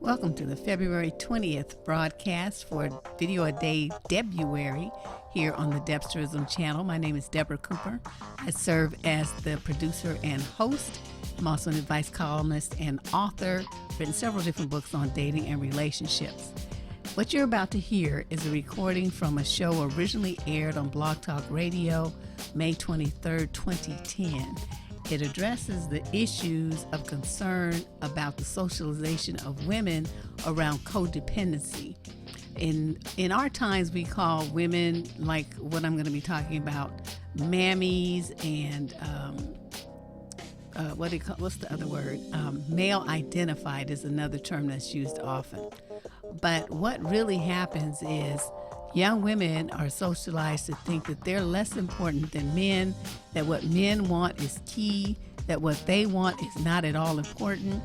Welcome to the February 20th broadcast for Video a Day Debruary here on the Debsterism channel. My name is Deborrah Cooper. I serve as the producer and host. I'm also an advice columnist and author, written several different books on dating and relationships. What you're about to hear is a recording from a show originally aired on Blog Talk Radio, May 23rd, 2010. It addresses the issues of concern about the socialization of women around codependency. In our times, we call women, like what I'm going to be talking about, mammies and what's the other word? Male identified is another term that's used often. But what really happens is young women are socialized to think that they're less important than men, that what men want is key, that what they want is not at all important.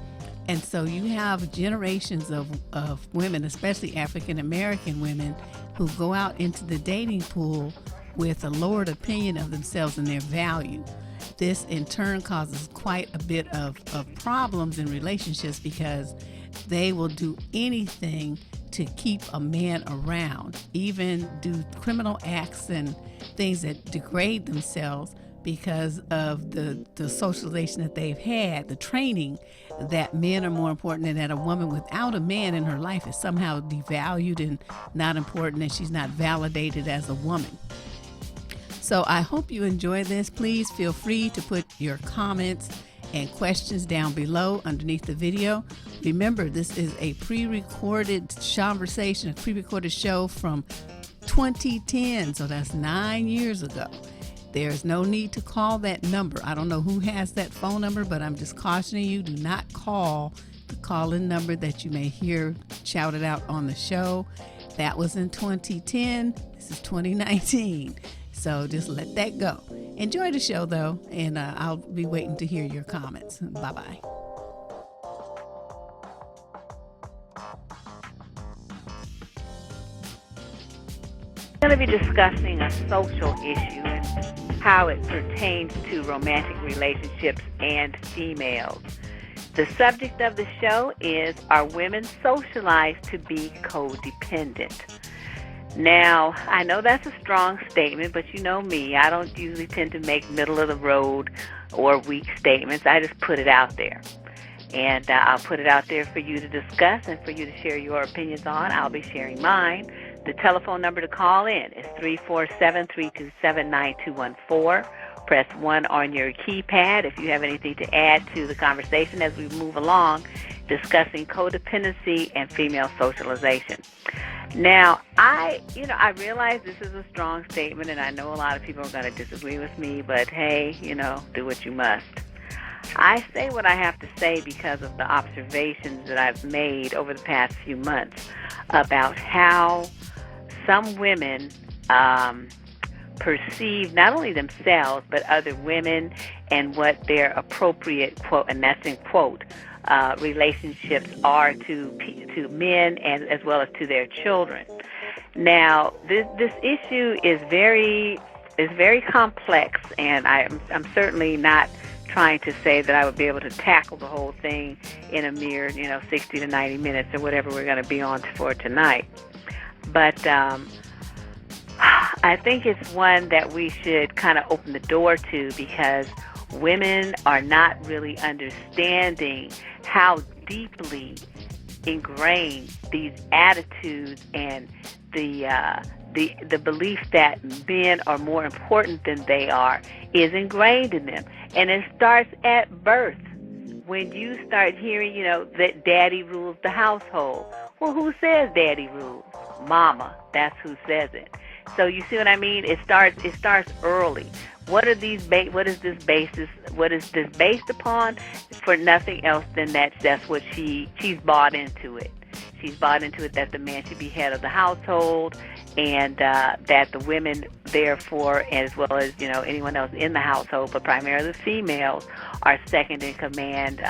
And so you have generations of women, especially African American women, who go out into the dating pool with a lowered opinion of themselves and their value. This in turn causes quite a bit of problems in relationships because they will do anything to keep a man around, even do criminal acts and things that degrade themselves because of the socialization that they've had, the training that men are more important and that a woman without a man in her life is somehow devalued and not important and she's not validated as a woman. So I hope you enjoy this. Please feel free to put your comments and questions down below underneath the video. Remember, this is a pre-recorded conversation, a pre-recorded show from 2010, so that's 9 years ago. There's no need to call that number. I don't know who has that phone number, but I'm just cautioning you, do not call the call-in number that you may hear shouted out on the show. That was in 2010. This is 2019. So just let that go. Enjoy the show, though, and I'll be waiting to hear your comments. Bye-bye. We're going to be discussing a social issue and how it pertains to romantic relationships and females. The subject of the show is, are women socialized to be codependent? Now, I know that's a strong statement, but you know me. I don't usually tend to make middle-of-the-road or weak statements. I just put it out there. And I'll put it out there for you to discuss and for you to share your opinions on. I'll be sharing mine. The telephone number to call in is 347-327-9214. Press 1 on your keypad if you have anything to add to the conversation as we move along discussing codependency and female socialization. Now, I realize this is a strong statement, and I know a lot of people are going to disagree with me, but hey, do what you must. I say what I have to say because of the observations that I've made over the past few months about how some women perceive not only themselves, but other women and what their appropriate, quote, and that's in quote, relationships are to men and as well as to their children. Now, this issue is very complex, and I'm certainly not trying to say that I would be able to tackle the whole thing in a mere 60 to 90 minutes or whatever we're going to be on for tonight. But I think it's one that we should kind of open the door to because women are not really understanding how deeply ingrained these attitudes and the belief that men are more important than they are is ingrained in them. And it starts at birth. When you start hearing, that daddy rules the household. Well, who says daddy rules? Mama. That's who says it. So you see what I mean? It starts early. What is this based upon? For nothing else than that's what she's bought into it. She's bought into it that the man should be head of the household, and that the women, therefore, as well as anyone else in the household, but primarily the females, are second in command,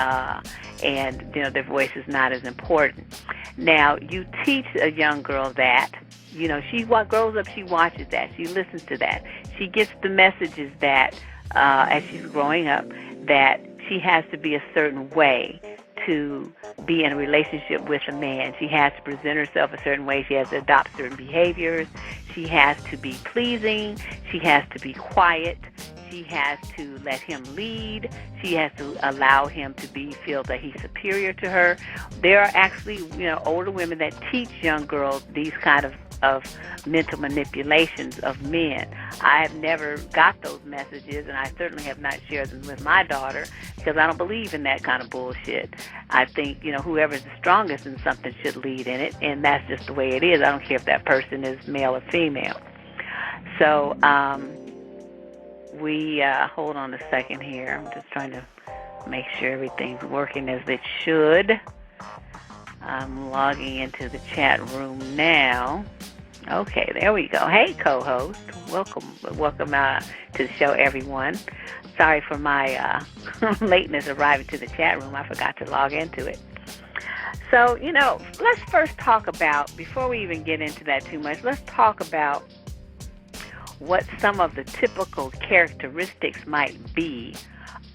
and their voice is not as important. Now, you teach a young girl that. She grows up, she watches that, she listens to that. She gets the messages that, as she's growing up, that she has to be a certain way to be in a relationship with a man. She has to present herself a certain way. She has to adopt certain behaviors. She has to be pleasing. She has to be quiet. She has to let him lead. She has to allow him to feel that he's superior to her. There are actually, older women that teach young girls these kind of mental manipulations of men. I have never got those messages, and I certainly have not shared them with my daughter because I don't believe in that kind of bullshit. I think, whoever's the strongest in something should lead in it, and that's just the way it is. I don't care if that person is male or female. So, hold on a second here. I'm just trying to make sure everything's working as it should. I'm logging into the chat room now. Okay, there we go. Hey, co-host. Welcome to the show, everyone. Sorry for my lateness arriving to the chat room. I forgot to log into it. So, let's first talk about, before we even get into that too much, let's talk about what some of the typical characteristics might be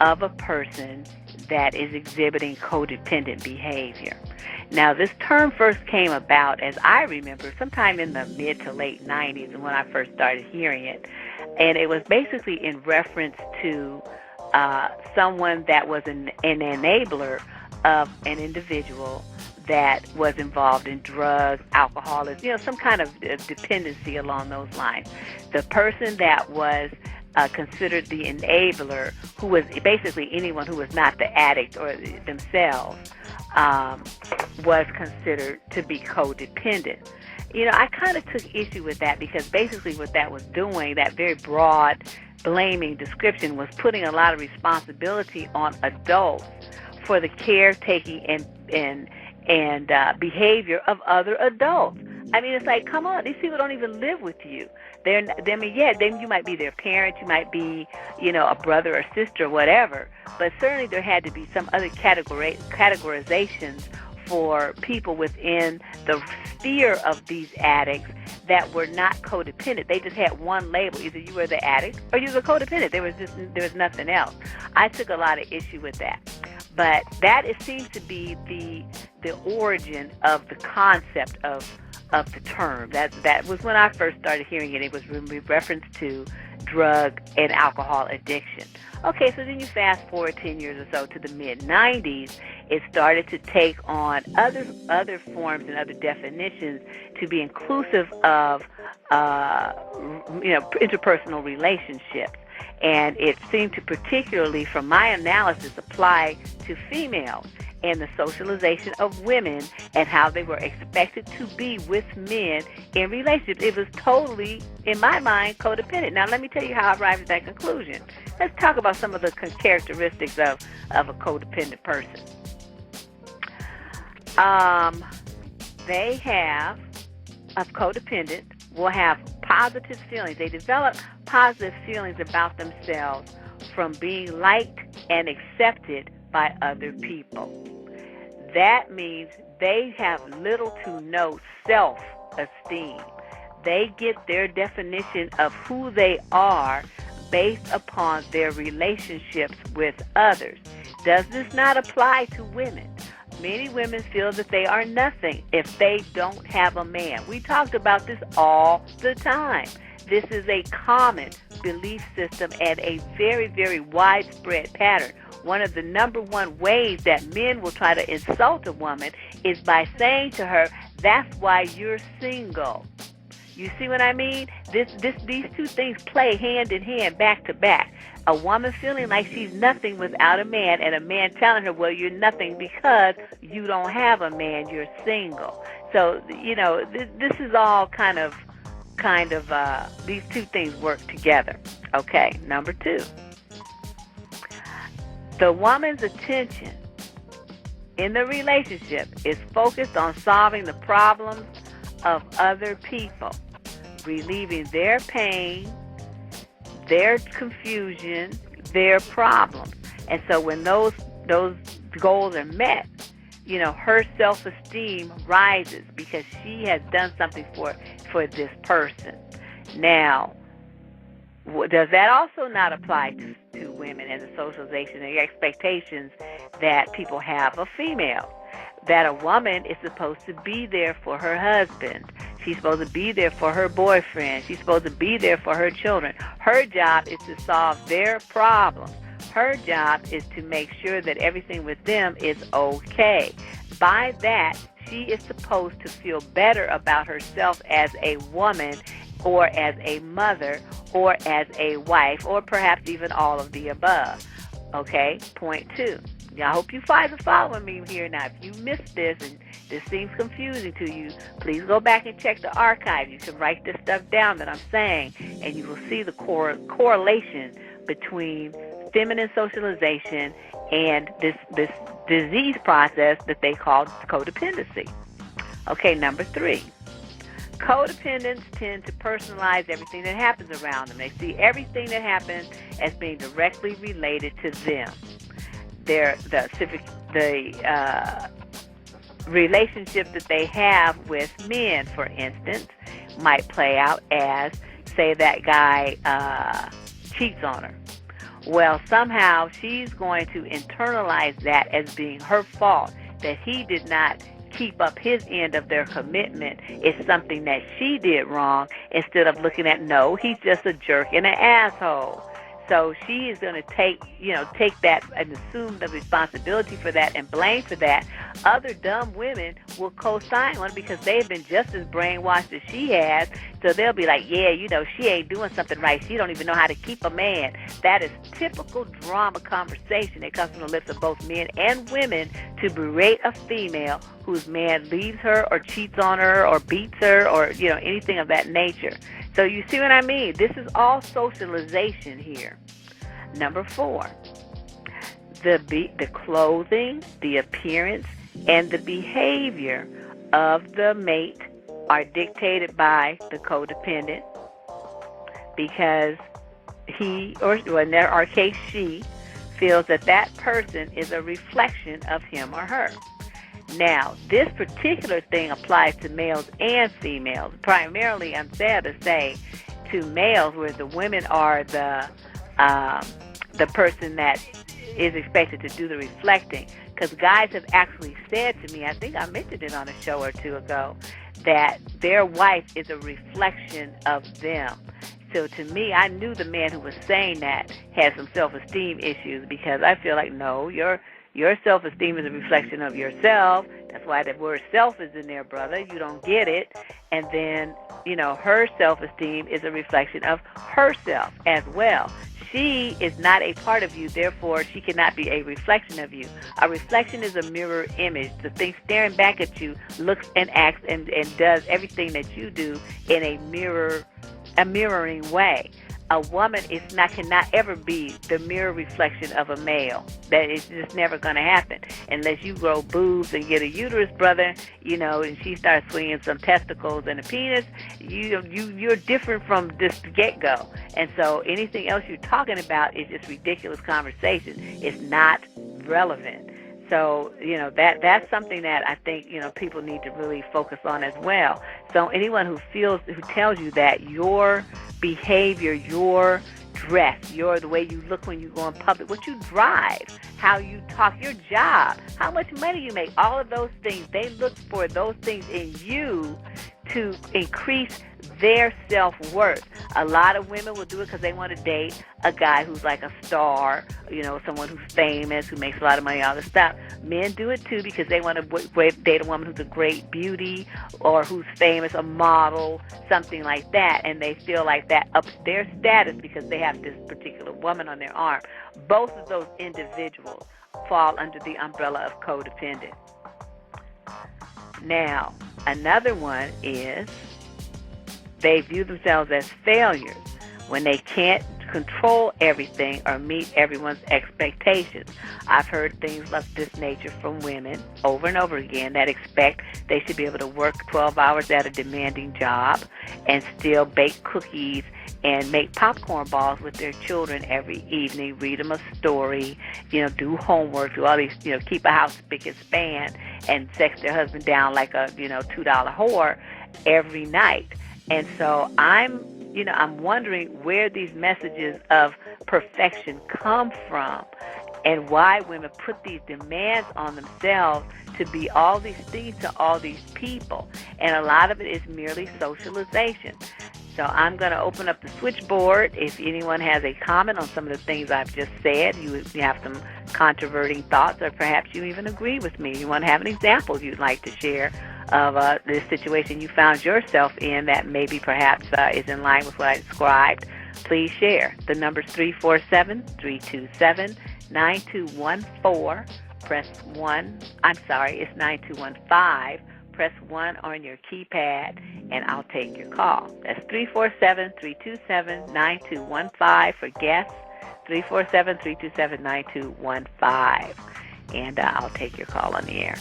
of a person that is exhibiting codependent behavior. Now, this term first came about, as I remember, sometime in the mid to late 90s when I first started hearing it. And it was basically in reference to someone that was an enabler of an individual that was involved in drugs, alcoholism, some kind of dependency along those lines. The person that was considered the enabler, who was basically anyone who was not the addict or themselves, was considered to be codependent. I kind of took issue with that because basically what that was doing, that very broad blaming description, was putting a lot of responsibility on adults for the caretaking and behavior of other adults. I mean, it's like, come on, these people don't even live with you. Then you might be their parent, you might be, a brother or sister or whatever, but certainly there had to be some other categorizations for people within the sphere of these addicts that were not codependent. They just had one label. Either you were the addict or you were codependent. There was nothing else. I took a lot of issue with that. But it seems to be the origin of the concept of the term. That was when I first started hearing it. It was with reference to drug and alcohol addiction. Okay, so then you fast forward 10 years or so to the mid-90s, it started to take on other forms and other definitions to be inclusive of interpersonal relationships. And it seemed to particularly, from my analysis, apply to females and the socialization of women and how they were expected to be with men in relationships. It was totally, in my mind, codependent. Now, let me tell you how I arrived at that conclusion. Let's talk about some of the characteristics of a codependent person. Codependent will have positive feelings. They develop positive feelings about themselves from being liked and accepted by other people. That means they have little to no self-esteem. They get their definition of who they are based upon their relationships with others. Does this not apply to women? Many women feel that they are nothing if they don't have a man. We talked about this all the time. This is a common belief system and a very, very widespread pattern. One of the number one ways that men will try to insult a woman is by saying to her, "That's why you're single." You see what I mean? These two things play hand in hand, back to back. A woman feeling like she's nothing without a man, and a man telling her, "Well, you're nothing because you don't have a man, you're single." So, this is all kind of these two things work together. Okay, number two. The woman's attention in the relationship is focused on solving the problems of other people, relieving their pain, their confusion, their problems. And so when those goals are met, her self-esteem rises because she has done something for this person. Now, does that also not apply to women and the socialization and the expectations that people have of females? that a woman is supposed to be there for her husband. She's supposed to be there for her boyfriend. She's supposed to be there for her children. Her job is to solve their problems. Her job is to make sure that everything with them is okay. By that, she is supposed to feel better about herself as a woman or as a mother or as a wife or perhaps even all of the above. Okay, point 2. I hope you guys are following me here. Now, if you missed this and this seems confusing to you, please go back and check the archive. You can write this stuff down that I'm saying, and you will see the correlation between feminine socialization and this disease process that they call codependency. Okay, number 3. Codependents tend to personalize everything that happens around them. They see everything that happens as being directly related to them. The relationship that they have with men, for instance, might play out as, say, that guy cheats on her. Well, somehow she's going to internalize that as being her fault, that he did not keep up his end of their commitment. It's something that she did wrong, instead of looking at, no, he's just a jerk and an asshole. So she is going to take that and assume the responsibility for that and blame for that. Other dumb women will co-sign on it because they've been just as brainwashed as she has. So they'll be like, yeah, she ain't doing something right. She don't even know how to keep a man. That is typical drama conversation that comes from the lips of both men and women to berate a female whose man leaves her or cheats on her or beats her or, anything of that nature. So you see what I mean? This is all socialization here. Number 4, the clothing, the appearance, and the behavior of the mate are dictated by the codependent, because he, or in our case she, feels that person is a reflection of him or her. Now, this particular thing applies to males and females. Primarily, I'm sad to say, to males, where the women are the person that is expected to do the reflecting. Because guys have actually said to me, I think I mentioned it on a show or two ago, that their wife is a reflection of them. So to me, I knew the man who was saying that had some self-esteem issues, because I feel like, no, your self-esteem is a reflection of yourself. That's why the word self is in there, brother. You don't get it. And then, her self-esteem is a reflection of herself as well. She is not a part of you, therefore she cannot be a reflection of you. A reflection is a mirror image. The thing staring back at you looks and acts and does everything that you do in a mirroring way. A woman cannot ever be the mirror reflection of a male. That is just never going to happen unless you grow boobs and get a uterus, brother. And she starts swinging some testicles and a penis. You're different from this get-go. And so anything else you're talking about is just ridiculous conversation. It's not relevant. So, that's something that I think, people need to really focus on as well. So anyone who tells you that your behavior, your dress, the way you look when you go in public, what you drive, how you talk, your job, how much money you make, all of those things, they look for those things in you to increase their self-worth. A lot of women will do it because they want to date a guy who's like a star, someone who's famous, who makes a lot of money, all this stuff. Men do it too because they want to date a woman who's a great beauty or who's famous, a model, something like that, and they feel like that ups their status because they have this particular woman on their arm. Both of those individuals fall under the umbrella of codependent. Now, another one is they view themselves as failures when they can't control everything or meet everyone's expectations. I've heard things of this nature from women over and over again that expect they should be able to work 12 hours at a demanding job and still bake cookies and make popcorn balls with their children every evening, read them a story, do homework, do all these, keep a house spick and span, and sex their husband down like a, $2 whore every night. And so I'm wondering where these messages of perfection come from and why women put these demands on themselves to be all these things to all these people, and a lot of it is merely socialization. So I'm going to open up the switchboard. If anyone has a comment on some of the things I've just said, you have some controverting thoughts, or perhaps you even agree with me. You want to have an example you'd like to share of this situation you found yourself in that maybe perhaps is in line with what I described, please share. The number's 347-327-9214. Press 1. I'm sorry, it's 9215. Press 1 on your keypad, and I'll take your call. That's 347-327-9215 for guests, 347-327-9215, and I'll take your call on the air.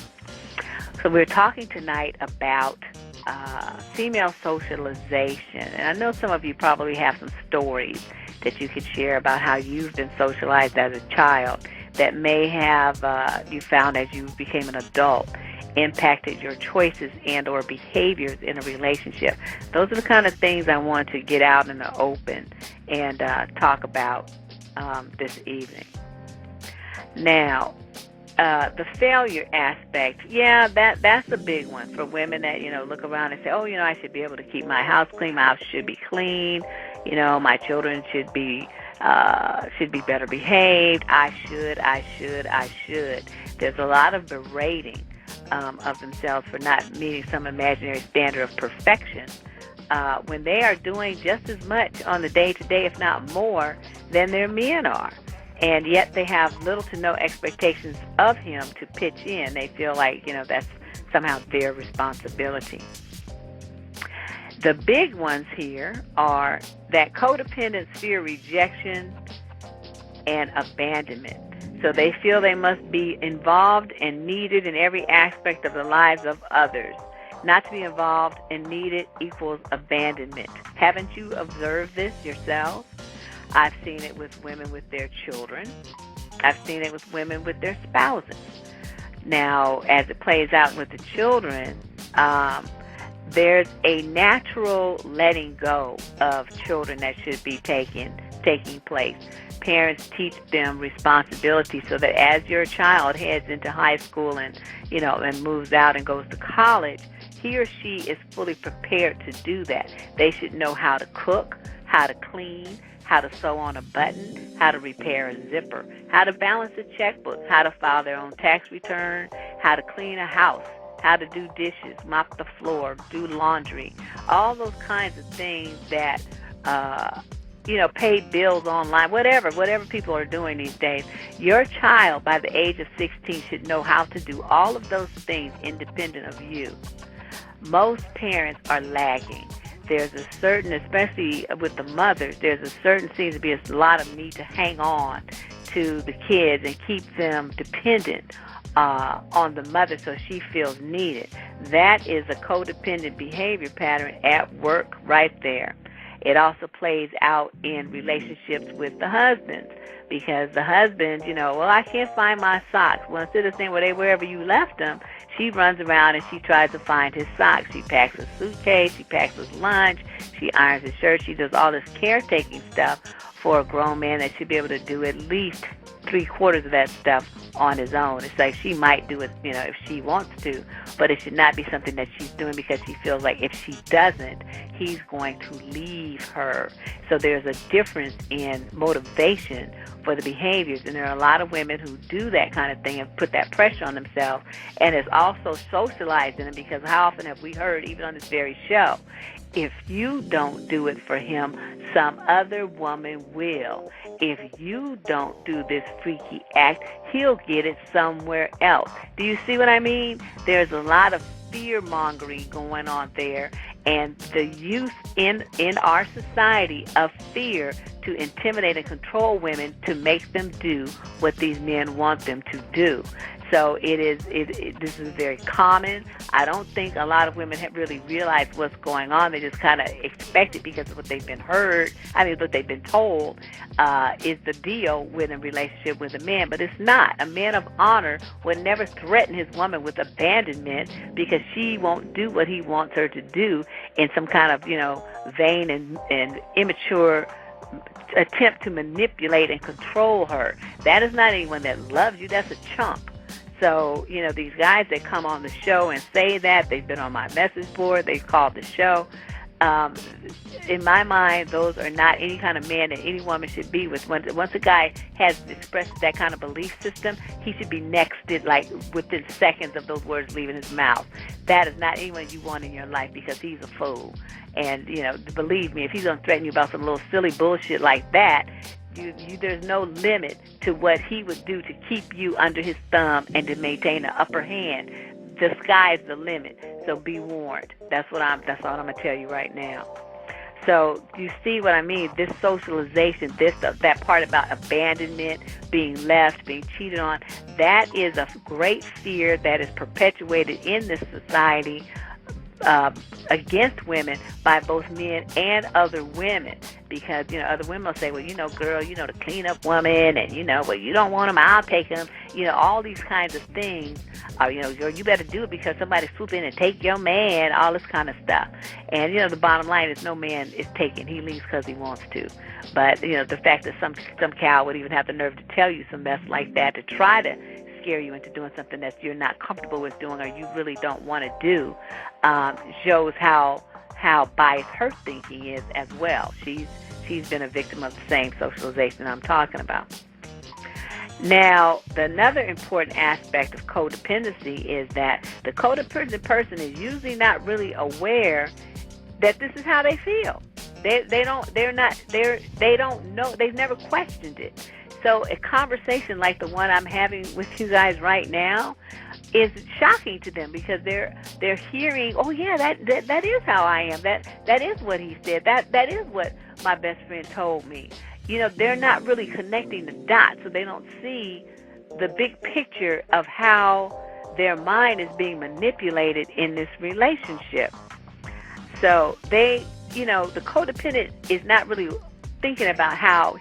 So we're talking tonight about female socialization, and I know some of you probably have some stories that you could share about how you've been socialized as a child that may have, you found as you became an adult, impacted your choices and or behaviors in a relationship. Those are the kind of things I want to get out in the open and talk about this evening. Now, the failure aspect, that's a big one for women that, look around and say, I should be able to keep my house clean, my house should be clean, my children should be better behaved, I should. There's a lot of berating of themselves for not meeting some imaginary standard of perfection when they are doing just as much on the day-to-day, if not more, than their men are. And yet they have little to no expectations of him to pitch in. They feel like, that's somehow their responsibility. The big ones here are that codependence, fear, rejection, and abandonment. So they feel they must be involved and needed in every aspect of the lives of others. Not to be involved and needed equals abandonment. Haven't you observed this yourself? I've seen it with women with their children. I've seen it with women with their spouses. Now, as it plays out with the children, there's a natural letting go of children that should be taking place. Parents teach them responsibility so that as your child heads into high school and moves out and goes to college, he or she is fully prepared to do that. They should know how to cook, how to clean, how to sew on a button, how to repair a zipper, how to balance a checkbook, how to file their own tax return, how to clean a house, how to do dishes, mop the floor, do laundry, all those kinds of things that pay bills online, whatever people are doing these days. Your child by the age of 16 should know how to do all of those things independent of you. Most parents are lagging. There's a certain, especially with the mothers, seems to be a lot of need to hang on to the kids and keep them dependent on the mother so she feels needed. That is a codependent behavior pattern at work right there. It also plays out in relationships with the husbands because the husband, I can't find my socks. Well, instead of saying, wherever you left them, she runs around and she tries to find his socks. She packs his suitcase, she packs his lunch, she irons his shirt, she does all this caretaking stuff for a grown man that should be able to do at least 3/4 of that stuff on his own. It's like she might do it, if she wants to, but it should not be something that she's doing because she feels like if she doesn't, he's going to leave her. So there's a difference in motivation for the behaviors, and there are a lot of women who do that kind of thing and put that pressure on themselves, and it's also socialized in them because how often have we heard, even on this very show, if you don't do it for him, some other woman will. If you don't do this freaky act, he'll get it somewhere else. Do you see what I mean? There's a lot of fear-mongering going on there, and the use in our society of fear to intimidate and control women to make them do what these men want them to do. So this is very common. I don't think a lot of women have really realized what's going on. They just kind of expect it because of what they've been what they've been told is the deal with a relationship with a man. But it's not. A man of honor would never threaten his woman with abandonment because she won't do what he wants her to do in some kind of, vain and immature attempt to manipulate and control her. That is not anyone that loves you. That's a chump. So, these guys that come on the show and say that, they've been on my message board, they've called the show. In my mind, those are not any kind of man that any woman should be with. Once a guy has expressed that kind of belief system, he should be nexted, like, within seconds of those words leaving his mouth. That is not anyone you want in your life, because he's a fool. And, believe me, if he's going to threaten you about some little silly bullshit like that, there's no limit to what he would do to keep you under his thumb and to maintain an upper hand. The sky's the limit, so be warned. That's all I'm going to tell you right now. So you see what I mean? This socialization, that part about abandonment, being left, being cheated on, that is a great fear that is perpetuated in this society against women by both men and other women, because other women will say, well, girl, the clean up woman, and well, you don't want him, I'll take him, all these kinds of things. You better do it because somebody swoop in and take your man, all this kind of stuff. And the bottom line is no man is taken. He leaves because he wants to. But the fact that some cow would even have the nerve to tell you some mess like that, to try to scare you into doing something that you're not comfortable with doing or you really don't want to do, shows how biased her thinking is as well. She's been a victim of the same socialization I'm talking about. Now, another important aspect of codependency is that the codependent person is usually not really aware that this is how they feel. They don't know. They've never questioned it. So a conversation like the one I'm having with you guys right now is shocking to them, because they're hearing, oh yeah, that is how I am. That is what he said. That is what my best friend told me. They're not really connecting the dots, so they don't see the big picture of how their mind is being manipulated in this relationship. So the codependent is not really thinking about how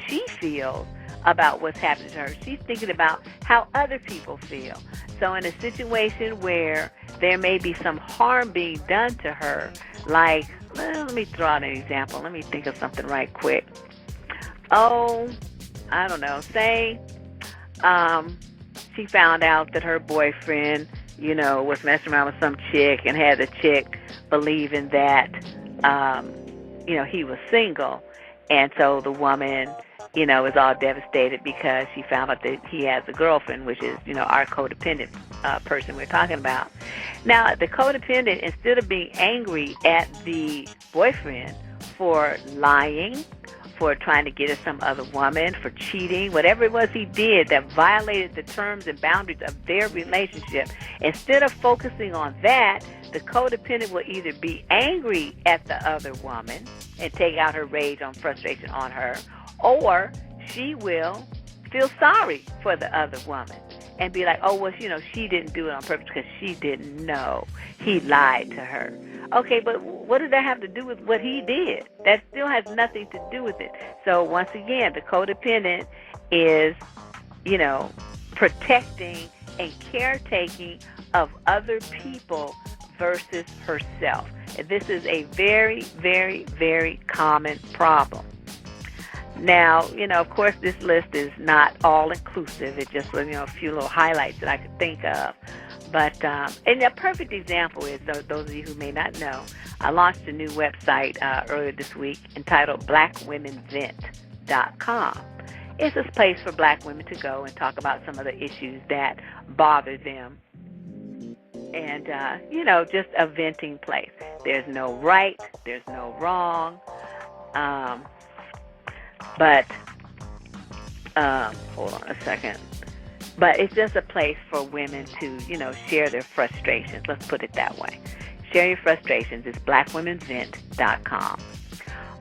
she feels about what's happening to her. She's thinking about how other people feel. So in a situation where there may be some harm being done to her, like, let me throw out an example. Let me think of something right quick. Oh, I don't know. Say she found out that her boyfriend, was messing around with some chick and had the chick believing that, he was single. And so the woman, is all devastated because she found out that he has a girlfriend, which is, our codependent person we're talking about. Now, the codependent, instead of being angry at the boyfriend for lying, for trying to get at some other woman, for cheating, whatever it was he did that violated the terms and boundaries of their relationship, instead of focusing on that, the codependent will either be angry at the other woman and take out her rage on frustration on her, or she will feel sorry for the other woman and be like, oh, well, she didn't do it on purpose because she didn't know. He lied to her. Okay, but what does that have to do with what he did? That still has nothing to do with it. So once again, the codependent is, protecting and caretaking of other people versus herself. And this is a very, very, very common problem. Now, of course, this list is not all-inclusive. It just was, a few little highlights that I could think of. But, and a perfect example is, those of you who may not know, I launched a new website earlier this week entitled blackwomenvent.com. It's a place for black women to go and talk about some of the issues that bother them. And, just a venting place. There's no right, there's no wrong. Hold on a second. But it's just a place for women to, share their frustrations. Let's put it that way. Share your frustrations. It's blackwomenvent.com.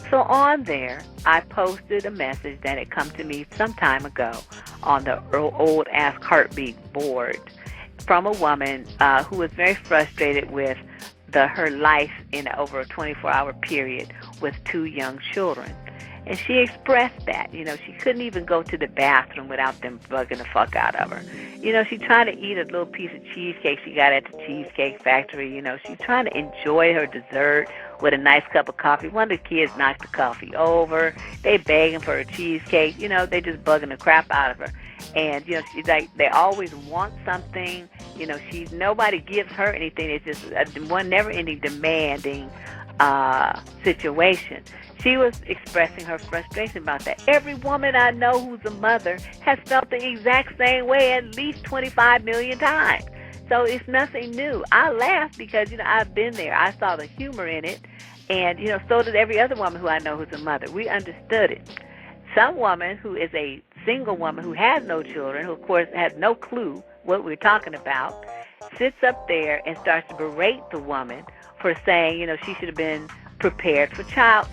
So on there, I posted a message that had come to me some time ago on the old Ask Heartbeat board from a woman who was very frustrated with her life in over a 24-hour period with 2 young children. And she expressed that, she couldn't even go to the bathroom without them bugging the fuck out of her. She tried to eat a little piece of cheesecake she got at the Cheesecake Factory. She's trying to enjoy her dessert with a nice cup of coffee. One of the kids knocked the coffee over. They begging for a cheesecake. They just bugging the crap out of her. And, you know, she's like, they always want something. You know, nobody gives her anything. It's just one never-ending demanding situation. She was expressing her frustration about that. Every woman I know who's a mother has felt the exact same way at least 25 million times. So it's nothing new. I laugh because, you know, I've been there. I saw the humor in it. And, you know, so did every other woman who I know who's a mother. We understood it. Some woman who is a single woman who has no children, who, of course, has no clue what we're talking about, sits up there and starts to berate the woman for saying, you know, she should have been prepared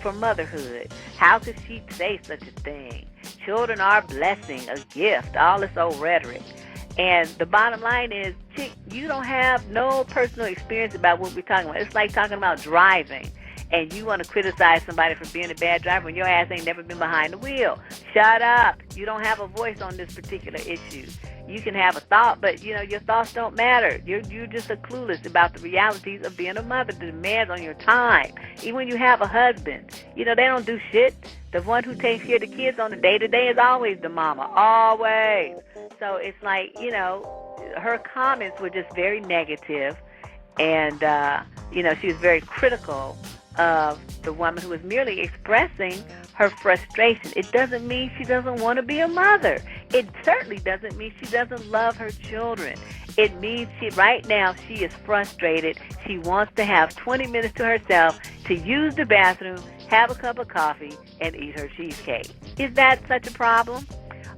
for motherhood. How could she say such a thing? Children are a blessing, a gift, all this old rhetoric. And the bottom line is, chick, you don't have no personal experience about what we're talking about. It's like talking about driving, and you want to criticize somebody for being a bad driver when your ass ain't never been behind the wheel. Shut up. You don't have a voice on this particular issue. You can have a thought, but, you know, your thoughts don't matter. You're just clueless about the realities of being a mother, the demands on your time. Even when you have a husband, you know, they don't do shit. The one who takes care of the kids on the day-to-day is always the mama, always. So it's like, you know, her comments were just very negative, and, you know, she was very critical of the woman who was merely expressing her frustration. It doesn't mean she doesn't want to be a mother. It certainly doesn't mean she doesn't love her children. It means right now she is frustrated. She wants to have 20 minutes to herself to use the bathroom, have a cup of coffee, and eat her cheesecake. Is that such a problem?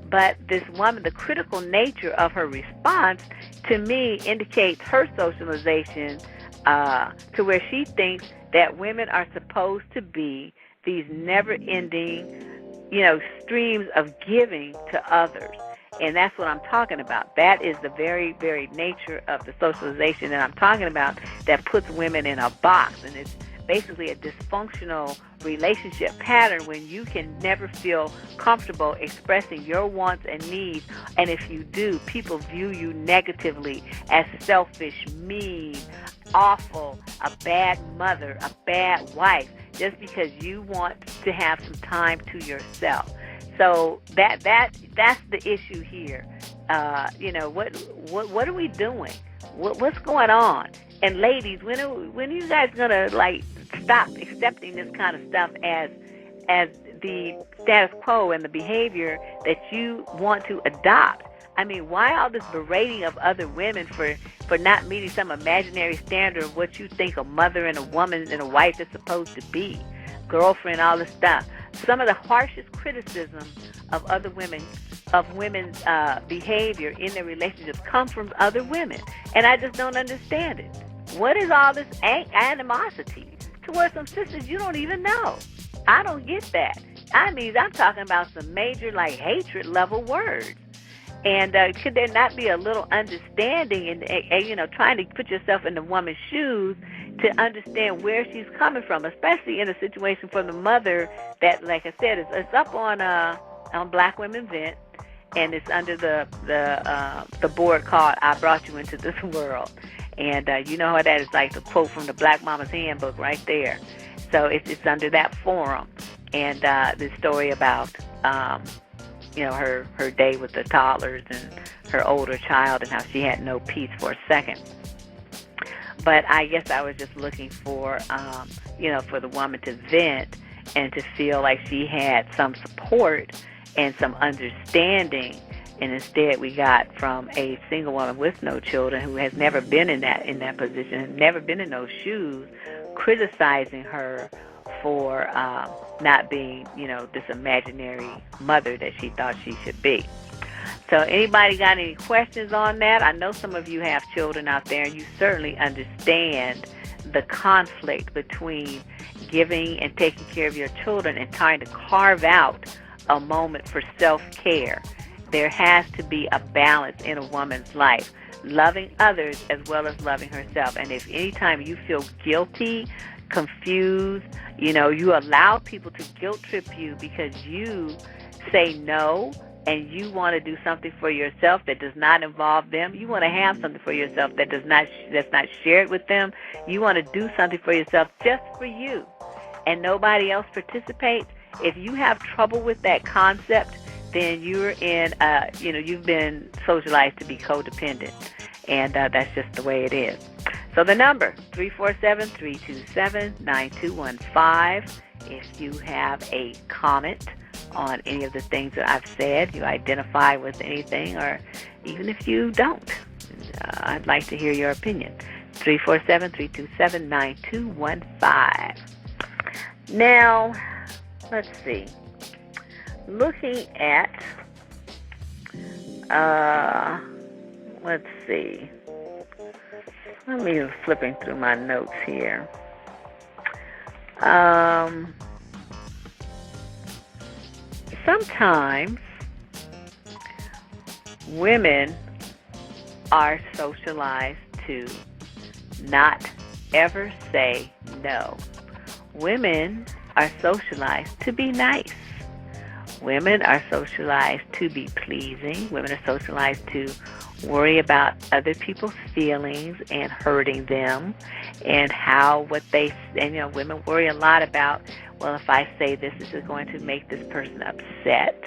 But this woman, the critical nature of her response, to me, indicates her socialization to where she thinks that women are supposed to be these never-ending, you know, streams of giving to others. And that's what I'm talking about. That is the very, very nature of the socialization that I'm talking about that puts women in a box. And it's basically a dysfunctional relationship pattern when you can never feel comfortable expressing your wants and needs. And if you do, people view you negatively as selfish, mean, awful, a bad mother, a bad wife, just because you want to have some time to yourself. So that's the issue here. You know, what are we doing? What's going on? And ladies, when are you guys gonna like stop accepting this kind of stuff as the status quo and the behavior that you want to adopt? I mean, why all this berating of other women for not meeting some imaginary standard of what you think a mother and a woman and a wife is supposed to be, girlfriend, all this stuff? Some of the harshest criticism of other women, of women's behavior in their relationships, come from other women, and I just don't understand it. What is all this animosity towards some sisters you don't even know? I don't get that. I mean, I'm talking about some major, like, hatred level words. And could there not be a little understanding and, you know, trying to put yourself in the woman's shoes to understand where she's coming from, especially in a situation for the mother that, like I said, it's up on Black Women's Vent, and it's under the board called "I Brought You Into This World." And you know how that is, like the quote from the Black Mama's Handbook right there. So it's under that forum. And the story about, you know, her day with the toddlers and her older child and how she had no peace for a second. But I guess I was just looking for, you know, for the woman to vent and to feel like she had some support and some understanding. And instead we got from a single woman with no children who has never been in that position, never been in those shoes, criticizing her for not being, you know, this imaginary mother that she thought she should be. So anybody got any questions on that? I know some of you have children out there, and you certainly understand the conflict between giving and taking care of your children and trying to carve out a moment for self-care. There has to be a balance in a woman's life, loving others as well as loving herself. And if anytime you feel guilty, confused, you know, you allow people to guilt trip you because you say no and you want to do something for yourself that does not involve them. You want to have something for yourself that's not shared with them. You want to do something for yourself just for you, and nobody else participates. If you have trouble with that concept, then you're in, you've been socialized to be codependent. And that's just the way it is. So the number, 347-327-9215. If you have a comment on any of the things that I've said, you identify with anything, or even if you don't, I'd like to hear your opinion. 347-327-9215. Now, let's see. Looking at, let's see. Let me flipping through my notes here. Sometimes women are socialized to not ever say no. Women are socialized to be nice. Women are socialized to be pleasing. Women are socialized to worry about other people's feelings and hurting them, and women worry a lot about, well, if I say this is going to make this person upset.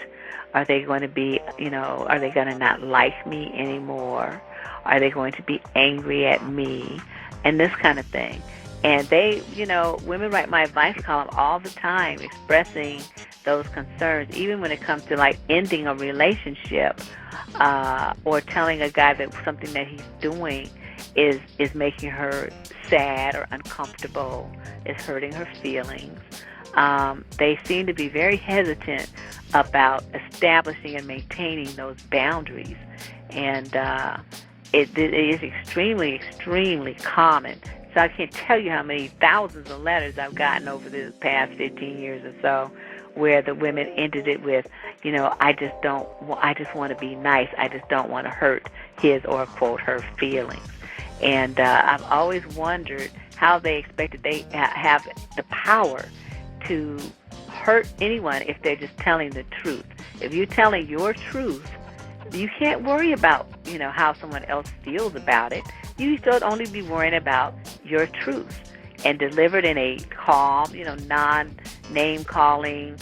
Are they going to be, are they going to not like me anymore? Are they going to be angry at me? And this kind of thing. And they, women write my advice column all the time expressing those concerns, even when it comes to like ending a relationship, or telling a guy that something that he's doing is making her sad or uncomfortable, is hurting her feelings. They seem to be very hesitant about establishing and maintaining those boundaries. And it is extremely, extremely common. So I can't tell you how many thousands of letters I've gotten over the past 15 years or so, where the women ended it with, I just want to be nice. I just don't want to hurt his or, quote, her feelings. And I've always wondered how they expected they have the power to hurt anyone if they're just telling the truth. If you're telling your truth, you can't worry about, how someone else feels about it. You should only be worrying about your truth, and delivered in a calm, non-name calling,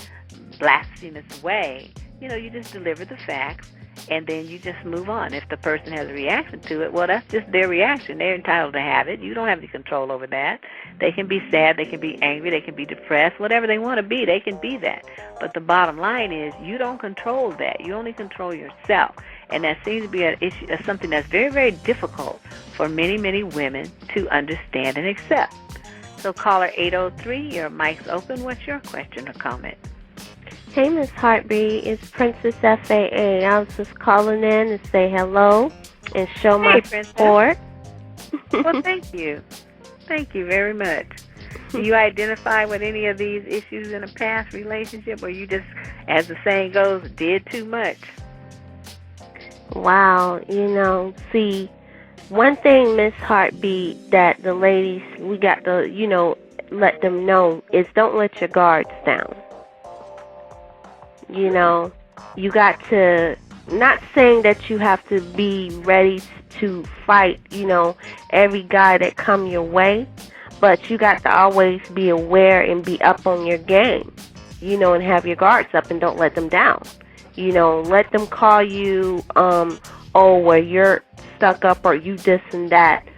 blasphemous way. You just deliver the facts, and then you just move on. If the person has a reaction to it, well, that's just their reaction. They're entitled to have it. You don't have any control over that. They can be sad, they can be angry, they can be depressed, whatever they want to be, they can be that. But the bottom line is you don't control that. You only control yourself. And that seems to be an issue, something that's very, very difficult for many, many women to understand and accept. So caller 803, your mic's open. What's your question or comment? Hey, Miss Heartbeat, it's Princess FAA. I was just calling in to say hello and show my support. Well, thank you. Thank you very much. Do you identify with any of these issues in a past relationship, or you just, as the saying goes, did too much? Wow, see, one thing, Miss Heartbeat, that the ladies, we got to, let them know is don't let your guards down. You got to, not saying that you have to be ready to fight, every guy that come your way, but you got to always be aware and be up on your game, and have your guards up and don't let them down. Let them call you, where you're stuck up or you this and that.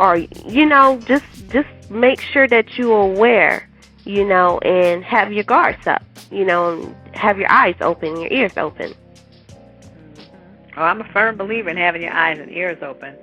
Or, just make sure that you're aware, and have your guards up, and have your eyes open, your ears open. Oh, I'm a firm believer in having your eyes and ears open.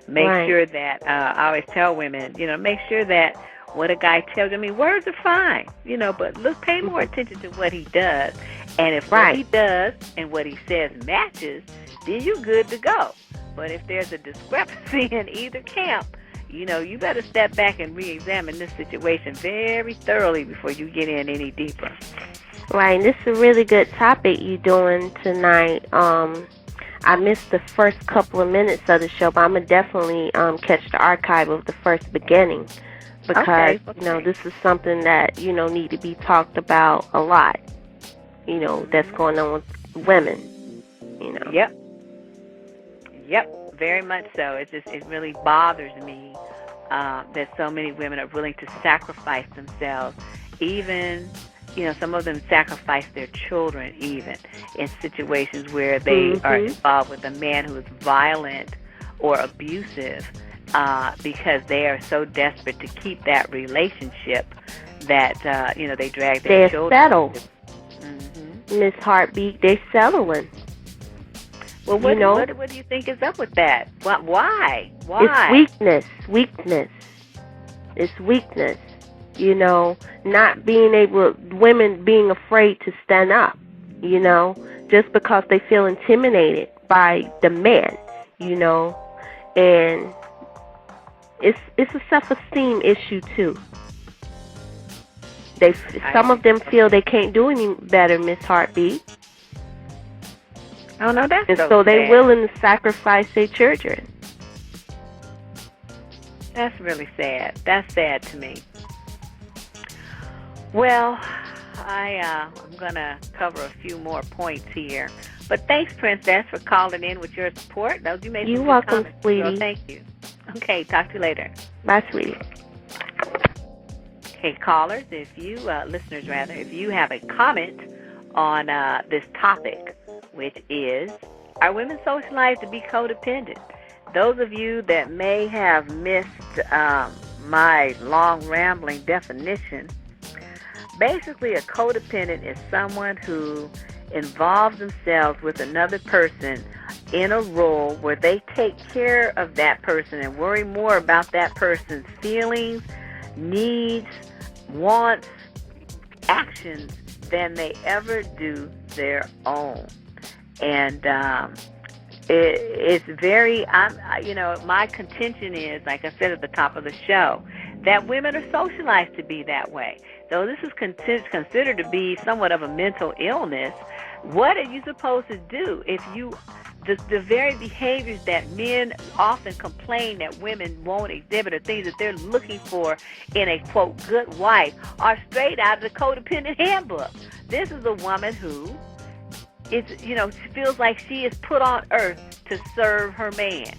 Make sure that, I always tell women, make sure that what a guy tells you, words are fine, but pay more attention to what he does. And if what he does and what he says matches, then you're good to go. But if there's a discrepancy in either camp, you better step back and re-examine this situation very thoroughly before you get in any deeper. Right, this is a really good topic you're doing tonight. I missed the first couple of minutes of the show, but I'm going to definitely catch the archive of the first beginning. Because, this is something that, need to be talked about a lot. That's going on with women, Yep, very much so. It really bothers me that so many women are willing to sacrifice themselves, even some of them sacrifice their children even in situations where they are involved with a man who is violent or abusive because they are so desperate to keep that relationship that, they drag their children. They're settled. Miss Heartbeat, they're settling. Well, what do you think is up with that? Why? It's weakness. It's weakness. Not being able, women being afraid to stand up, just because they feel intimidated by the man, and it's a self-esteem issue too. Some of them feel they can't do any better, Miss Heartbeat. Oh no, that's so they're willing to sacrifice their children. That's really sad. That's sad to me. Well, I'm going to cover a few more points here. But thanks, Princess, for calling in with your support. You made some You're good welcome, comments, sweetie. girl. Thank you. Okay, talk to you later. Bye, sweetie. Okay, callers, listeners, if you have a comment on this topic, which is, are women socialized to be codependent? Those of you that may have missed my long rambling definition, basically a codependent is someone who involves themselves with another person in a role where they take care of that person and worry more about that person's feelings, needs, wants, actions than they ever do their own. And it's very, my contention is, like I said at the top of the show, that women are socialized to be that way. So this is considered to be somewhat of a mental illness. What are you supposed to do if the very behaviors that men often complain that women won't exhibit, or things that they're looking for in a, quote, good wife, are straight out of the Codependent Handbook? This is a woman who feels like she is put on earth to serve her man.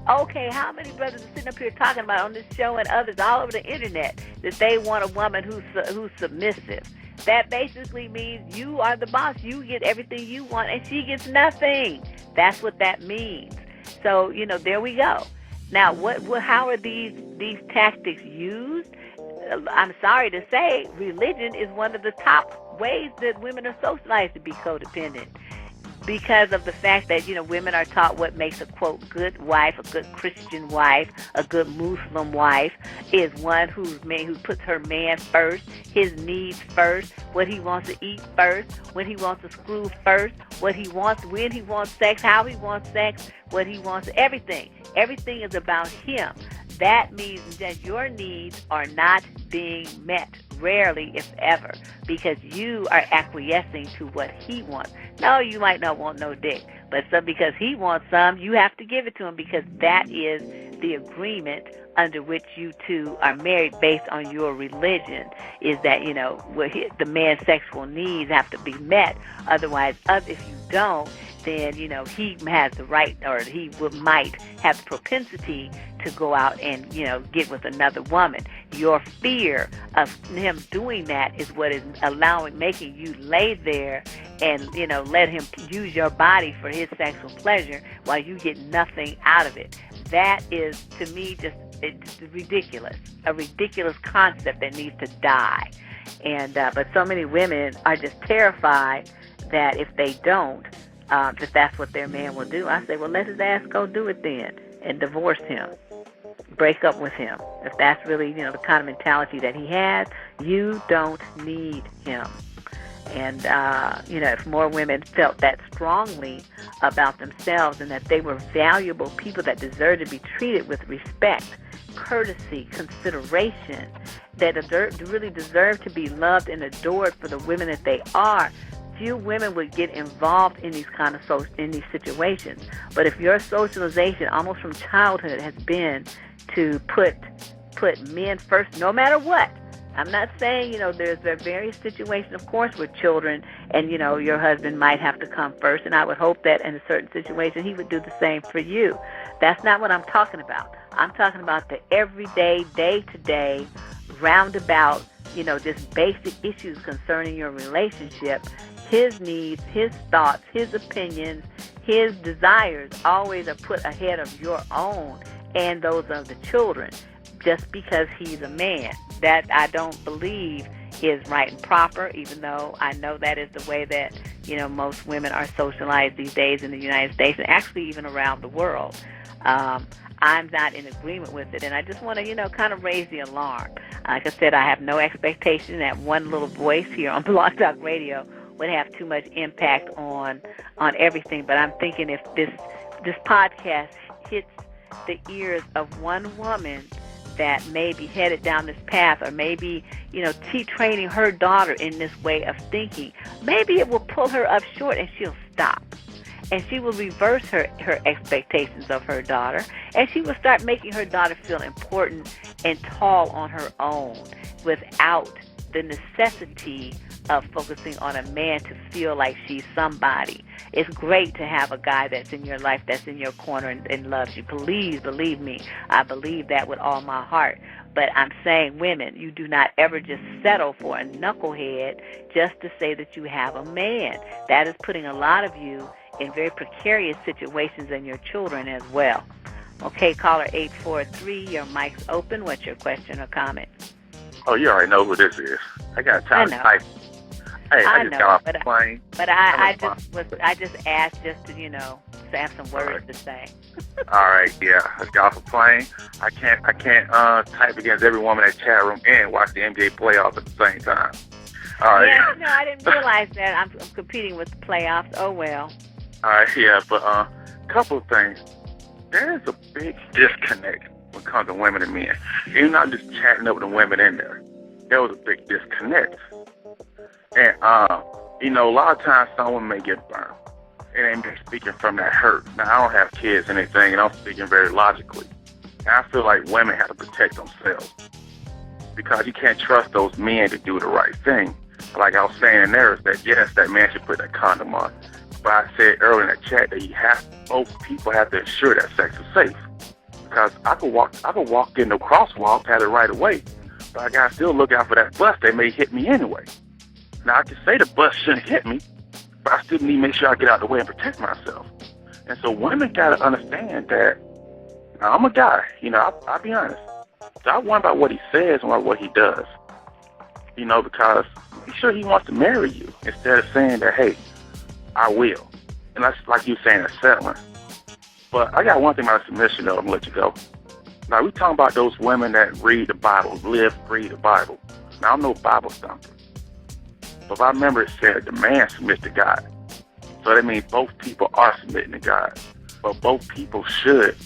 Okay, how many brothers are sitting up here talking about on this show and others all over the internet that they want a woman who's submissive? That basically means you are the boss. You get everything you want and she gets nothing. That's what that means. So, there we go. Now, how are these tactics used? I'm sorry to say, religion is one of the top ways that women are socialized to be codependent, because of the fact that, women are taught what makes a, quote, good wife, a good Christian wife, a good Muslim wife, is one who puts her man first, his needs first, what he wants to eat first, when he wants to screw first, what he wants, when he wants sex, how he wants sex, what he wants, everything. Everything is about him. That means that your needs are not being met, rarely, if ever, because you are acquiescing to what he wants. No, you might not want no dick, but because he wants some, you have to give it to him, because that is the agreement under which you two are married based on your religion, is that, the man's sexual needs have to be met. Otherwise, if you don't, then, he has the right, or he might have the propensity to go out and, get with another woman. Your fear of him doing that is what is making you lay there and, let him use your body for his sexual pleasure while you get nothing out of it. That is, to me, it's ridiculous, a ridiculous concept that needs to die. And but so many women are just terrified that if they don't, that that's what their man will do. I say, well, let his ass go do it then and divorce him. Break up with him. If that's really, the kind of mentality that he has, you don't need him. And, if more women felt that strongly about themselves and that they were valuable people that deserve to be treated with respect, courtesy, consideration, that really deserve to be loved and adored for the women that they are, few women would get involved in these in these situations. But if your socialization almost from childhood has been to put men first, no matter what. I'm not saying, there's various situations, of course, with children, and, your husband might have to come first, and I would hope that in a certain situation he would do the same for you. That's not what I'm talking about. I'm talking about the everyday, day-to-day, roundabout just basic issues concerning your relationship, his needs, his thoughts, his opinions, his desires always are put ahead of your own and those of the children just because he's a man. That I don't believe is right and proper, even though I know that is the way that, most women are socialized these days in the United States and actually even around the world. I'm not in agreement with it, and I just want to, kind of raise the alarm. Like I said, I have no expectation that one little voice here on Blog Talk Radio would have too much impact on everything, but I'm thinking if this podcast hits the ears of one woman that may be headed down this path, or maybe, training her daughter in this way of thinking, maybe it will pull her up short and she'll stop. And she will reverse her expectations of her daughter, and she will start making her daughter feel important and tall on her own without the necessity of focusing on a man to feel like she's somebody. It's great to have a guy that's in your life, that's in your corner and loves you. Please believe me, I believe that with all my heart. But I'm saying, women, you do not ever just settle for a knucklehead just to say that you have a man. That is putting a lot of you in very precarious situations and your children as well. Okay, caller 843, your mic's open. What's your question or comment? Oh, you already know who this is. I got time to type. Hey, I just got off the plane. But I just asked just to, to have some words to say. All right, yeah. I just got off the plane. I can't type against every woman in that chat room and watch the NBA playoffs at the same time. All right. Yeah, no, I didn't realize that. I'm competing with the playoffs. Oh, well. All right, yeah, but couple of things. There's a big disconnect when it comes to women and men. Even not just chatting up with the women in there. There was a big disconnect. And, a lot of times some women may get burned. It ain't me speaking from that hurt. Now, I don't have kids and anything, and I'm speaking very logically. And I feel like women have to protect themselves. Because you can't trust those men to do the right thing. Like I was saying in there, is that, yes, that man should put that condom on. But I said earlier in the chat that both people have to ensure that sex is safe. Because I could walk in the crosswalk, have it right away, but I gotta still look out for that bus that may hit me anyway. Now I can say the bus shouldn't hit me, but I still need to make sure I get out of the way and protect myself. And so women gotta understand that. Now I'm a guy, I'll be honest. So I wonder about what he says and what he does. Because he's sure he wants to marry you instead of saying that, hey, I will. And that's like you saying, a settling. But I got one thing about submission, though. I'm going to let you go. Now, we talking about those women that read the Bible, live, read the Bible. Now, I'm no Bible thumper. But I remember it said the man submits to God. So that means both people are submitting to God. But both people should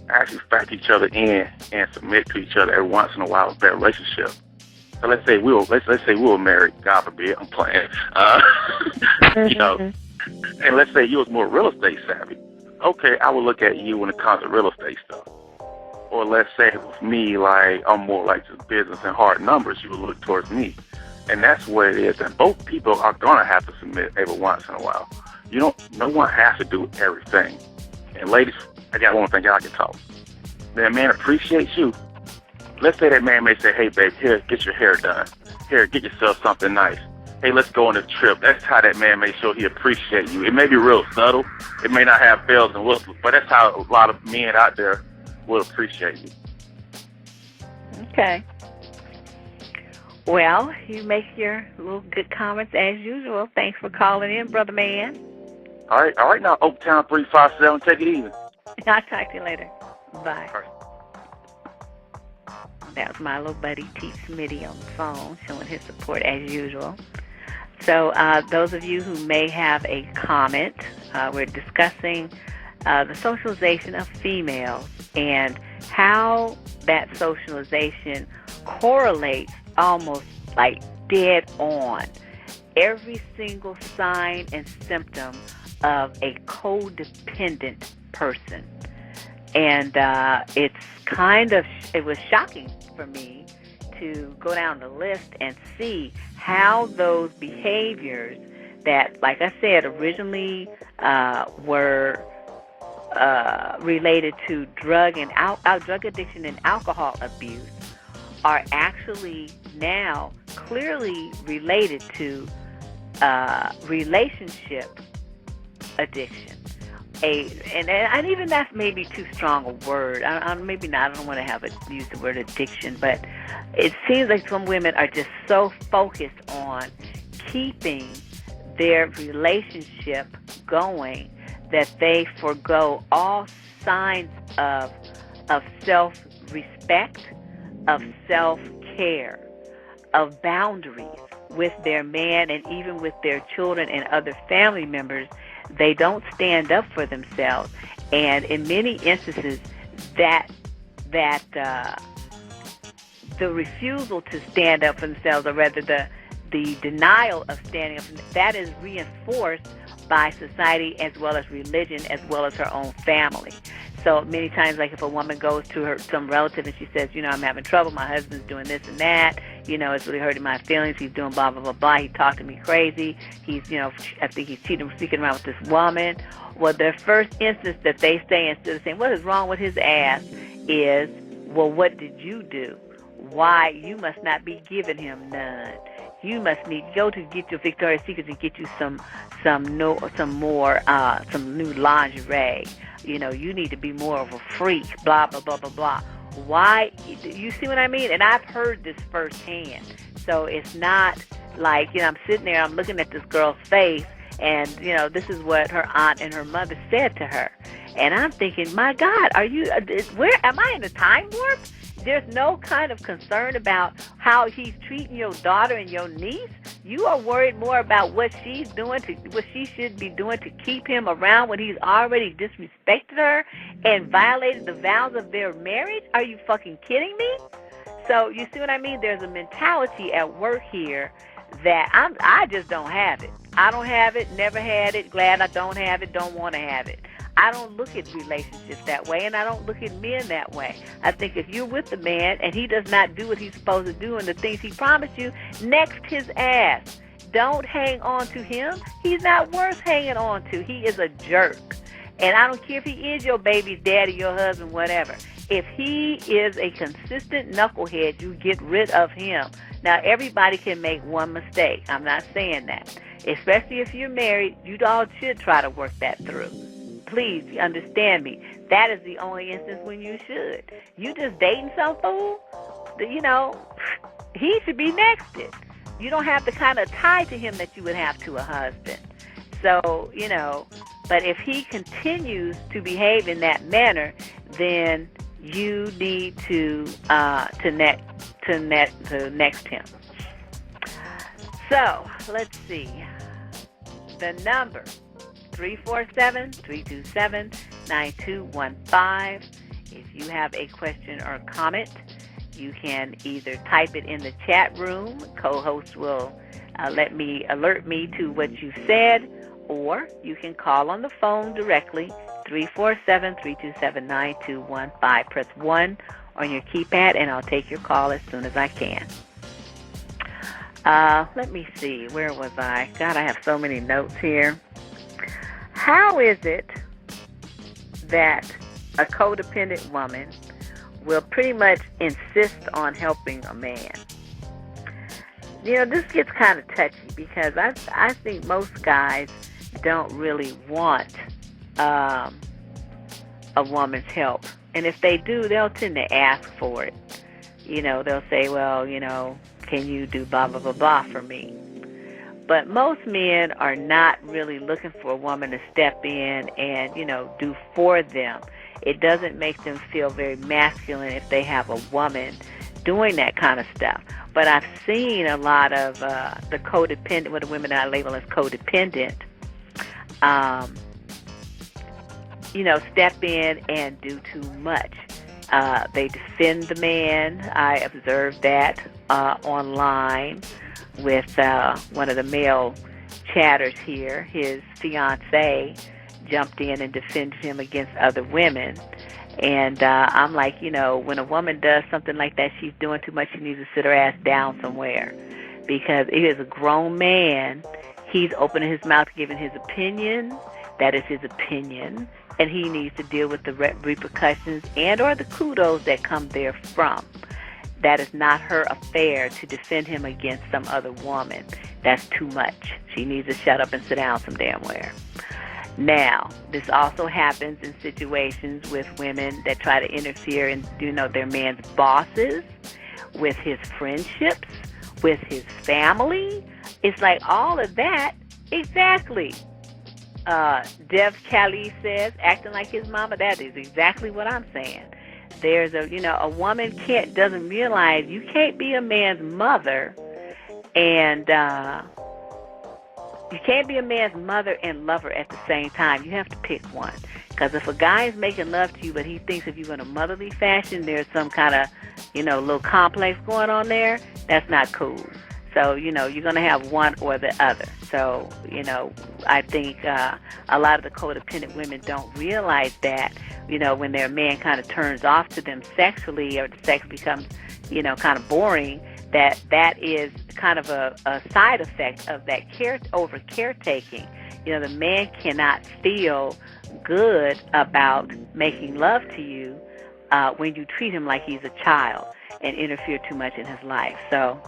actually factor each other in and submit to each other every once in a while with that relationship. So let's say we were married. God forbid, I'm playing. And let's say you was more real estate savvy. Okay, I would look at you when it comes to real estate stuff. Or let's say with me, like I'm more like just business and hard numbers, you would look towards me. And that's what it is. And both people are gonna have to submit every once in a while. No one has to do everything. And ladies, I got one thing I can talk. That man appreciates you. Let's say that man may say, hey babe, here, get your hair done. Here, get yourself something nice. Hey, let's go on this trip. That's how that man may show he appreciates you. It may be real subtle. It may not have bells and whistles, but that's how a lot of men out there will appreciate you. Okay. Well, you make your little good comments as usual. Thanks for calling in, brother man. All right now, Oaktown 357, take it easy. I'll talk to you later. Bye. All right. That was my little buddy, T. Smitty, on the phone, showing his support as usual. So those of you who may have a comment, we're discussing the socialization of females and how that socialization correlates almost like dead on every single sign and symptom of a codependent person. And it was shocking for me to go down the list and see how those behaviors that, like I said, originally were related to drug addiction and alcohol abuse are actually now clearly related to relationship addiction. And even that's maybe too strong a word. Maybe not. I don't want to use the word addiction, but it seems like some women are just so focused on keeping their relationship going that they forgo all signs of self-respect, of self-care, of boundaries with their man and even with their children and other family members. They don't stand up for themselves, and in many instances, that the refusal to stand up for themselves, or rather the denial of standing up, that is reinforced by society as well as religion as well as her own family. So many times, like if a woman goes to some relative and she says, I'm having trouble, my husband's doing this and that, it's really hurting my feelings, he's doing blah, blah, blah, blah, he talked to me crazy, he's, I think he's cheating, sneaking around with this woman. Well, the first instance that they say, instead of saying, what is wrong with his ass, is, well, what did you do? Why, you must not be giving him none. You must need go to get your Victoria's Secret and get you some new lingerie. You need to be more of a freak. Blah blah blah blah blah. Why? You see what I mean? And I've heard this firsthand. So it's not like I'm sitting there, I'm looking at this girl's face, and this is what her aunt and her mother said to her, and I'm thinking, my God, are you? Where am I in a time warp? There's no kind of concern about how he's treating your daughter and your niece. You are worried more about what she's doing, what she should be doing to keep him around when he's already disrespected her and violated the vows of their marriage. Are you fucking kidding me? So you see what I mean? There's a mentality at work here that I just don't have it. I don't have it, never had it, glad I don't have it, don't want to have it. I don't look at relationships that way, and I don't look at men that way. I think if you're with a man and he does not do what he's supposed to do and the things he promised you, next his ass. Don't hang on to him. He's not worth hanging on to. He is a jerk. And I don't care if he is your baby's daddy, your husband, whatever. If he is a consistent knucklehead, you get rid of him. Now, everybody can make one mistake. I'm not saying that. Especially if you're married, you all should try to work that through. Please understand me. That is the only instance when you should. You just dating some fool, he should be nexted. You don't have the kind of tie to him that you would have to a husband. So, but if he continues to behave in that manner, then you need to next him. So, let's see. The number 347-327-9215. If you have a question or comment, you can either type it in the chat room. Co-host will alert me to what you said, or you can call on the phone directly, 347-327-9215. Press 1 on your keypad, and I'll take your call as soon as I can. Let me see. Where was I? God, I have so many notes here. How is it that a codependent woman will pretty much insist on helping a man? This gets kind of touchy because I think most guys don't really want a woman's help. And if they do, they'll tend to ask for it. They'll say, well, can you do blah, blah, blah, blah for me? But most men are not really looking for a woman to step in and, do for them. It doesn't make them feel very masculine if they have a woman doing that kind of stuff. But I've seen a lot of the codependent, what the women I label as codependent, step in and do too much. They defend the man. I observed that online with one of the male chatters here. His fiancée jumped in and defended him against other women. And I'm like, when a woman does something like that, she's doing too much. She needs to sit her ass down somewhere, because it is a grown man. He's opening his mouth, giving his opinion. That is his opinion. And he needs to deal with the repercussions and or the kudos that come therefrom. that is not her affair to defend him against some other woman. That's too much. She needs to shut up and sit down some damn where. Now, this also happens in situations with women that try to interfere in, their man's bosses, with his friendships, with his family. It's like all of that. Exactly. Dev Kali says, acting like his mama. That is exactly what I'm saying. There's a woman doesn't realize you can't be a man's mother and you can't be a man's mother and lover at the same time. You have to pick one. Because if a guy is making love to you, but he thinks of you in a motherly fashion, there's some kind of, little complex going on there, that's not cool. So, you're going to have one or the other. So, I think a lot of the codependent women don't realize that, when their man kind of turns off to them sexually or the sex becomes, kind of boring, that is kind of a side effect of that caretaking. The man cannot feel good about making love to you when you treat him like he's a child and interfere too much in his life. So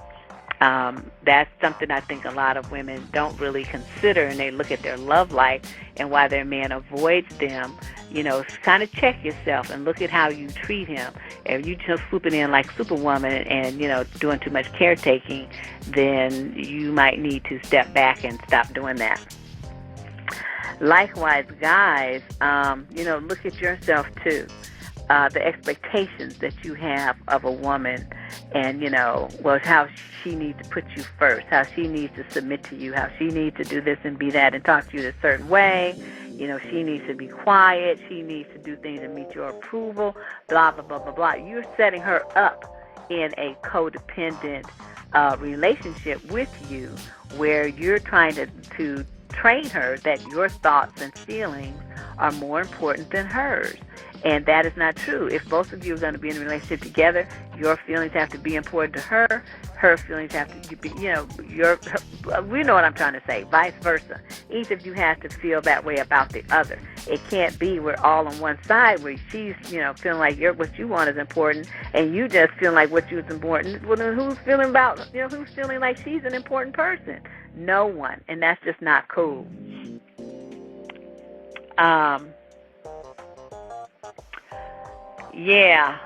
that's something I think a lot of women don't really consider, and they look at their love life and why their man avoids them. Kind of check yourself and look at how you treat him. If you just swooping in like Superwoman and, doing too much caretaking, then you might need to step back and stop doing that. Likewise, guys, look at yourself too. The expectations that you have of a woman and, how she needs to put you first, how she needs to submit to you, how she needs to do this and be that and talk to you a certain way. She needs to be quiet. She needs to do things to meet your approval, blah, blah, blah, blah, blah. You're setting her up in a codependent relationship with you where you're trying to train her that your thoughts and feelings are more important than hers. And that is not true. If both of you are going to be in a relationship together, your feelings have to be important to her. Her feelings have to be, we know what I'm trying to say, vice versa. Each of you has to feel that way about the other. It can't be we're all on one side where she's, feeling like what you want is important and you just feel like what you is important. Well, then who's feeling like she's an important person? No one. And that's just not cool. Yeah,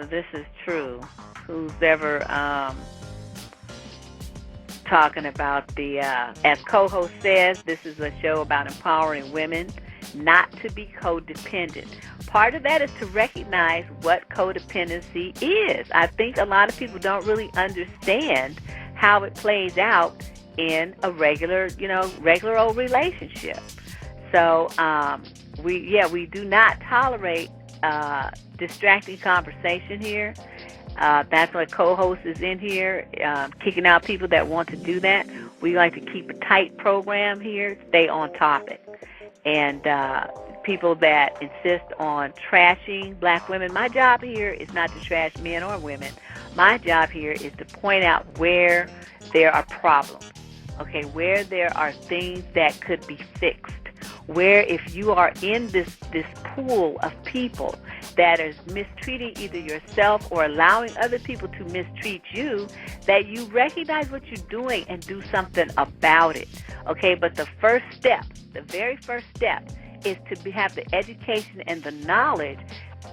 this is true. Who's ever talking about the, as co-host says, this is a show about empowering women not to be codependent. Part of that is to recognize what codependency is. I think a lot of people don't really understand how it plays out in a regular old relationship. So we do not tolerate distracting conversation here. That's why co-host is in here, kicking out people that want to do that. We like to keep a tight program here, stay on topic. And people that insist on trashing black women, my job here is not to trash men or women. My job here is to point out where there are problems, okay, where there are things that could be fixed. Where if you are in this pool of people that is mistreating either yourself or allowing other people to mistreat you, that you recognize what you're doing and do something about it. Okay, but the very first step is to have the education and the knowledge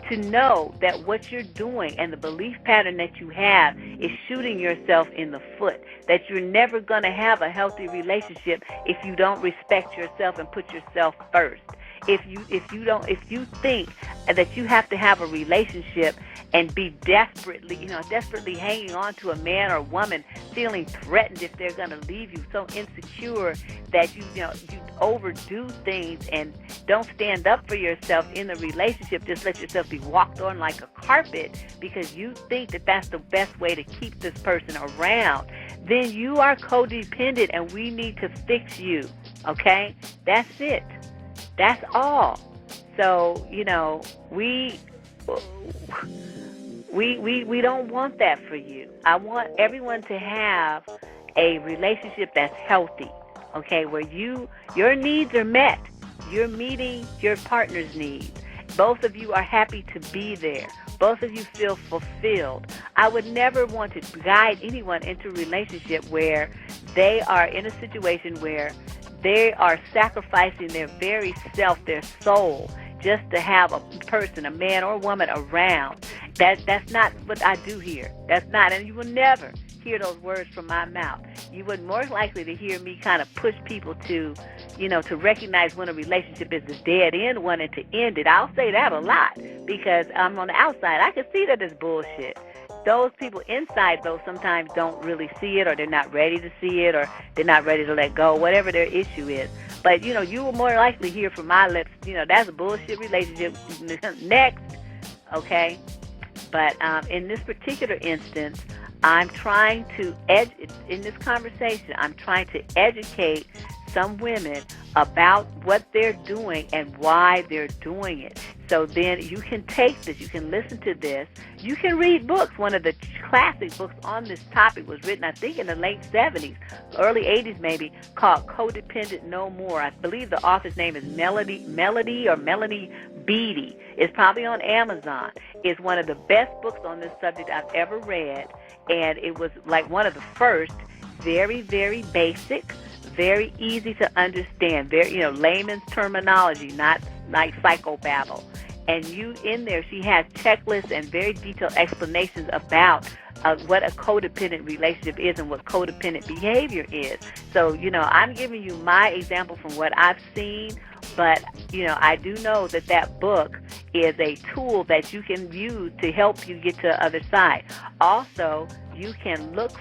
to know that what you're doing and the belief pattern that you have is shooting yourself in the foot, that you're never going to have a healthy relationship if you don't respect yourself and put yourself first. If you think that you have to have a relationship and be desperately hanging on to a man or woman, feeling threatened if they're going to leave you, so insecure that you overdo things and don't stand up for yourself in the relationship, just let yourself be walked on like a carpet because you think that that's the best way to keep this person around, then you are codependent and we need to fix you, okay? That's it. That's all. So, we don't want that for you. I want everyone to have a relationship that's healthy, okay, where your needs are met. You're meeting your partner's needs. Both of you are happy to be there. Both of you feel fulfilled. I would never want to guide anyone into a relationship where they are in a situation where they are sacrificing their very self, their soul, just to have a person, a man or a woman around. That's not what I do here. That's not, and you will never hear those words from my mouth. You would more likely to hear me kind of push people to, to recognize when a relationship is a dead end one and to end it. I'll say that a lot because I'm on the outside. I can see that it's bullshit. Those people inside, though, sometimes don't really see it, or they're not ready to see it, or they're not ready to let go, whatever their issue is. But, you will more likely hear from my lips, that's a bullshit relationship. Next, okay? But in this particular instance, I'm trying to in this conversation, I'm trying to educate some women about what they're doing and why they're doing it. So then you can take this, you can listen to this, you can read books. One of the classic books on this topic was written, I think, in the late 70s, early 80s maybe, called Codependent No More. I believe the author's name is Melody Beatty. It's probably on Amazon. It's one of the best books on this subject I've ever read, and it was like one of the first, very, very basic, very easy to understand, very, layman's terminology, not like psychobabble. And in there, she has checklists and very detailed explanations about what a codependent relationship is and what codependent behavior is. So, I'm giving you my example from what I've seen, but, I do know that book is a tool that you can use to help you get to the other side. Also, you can look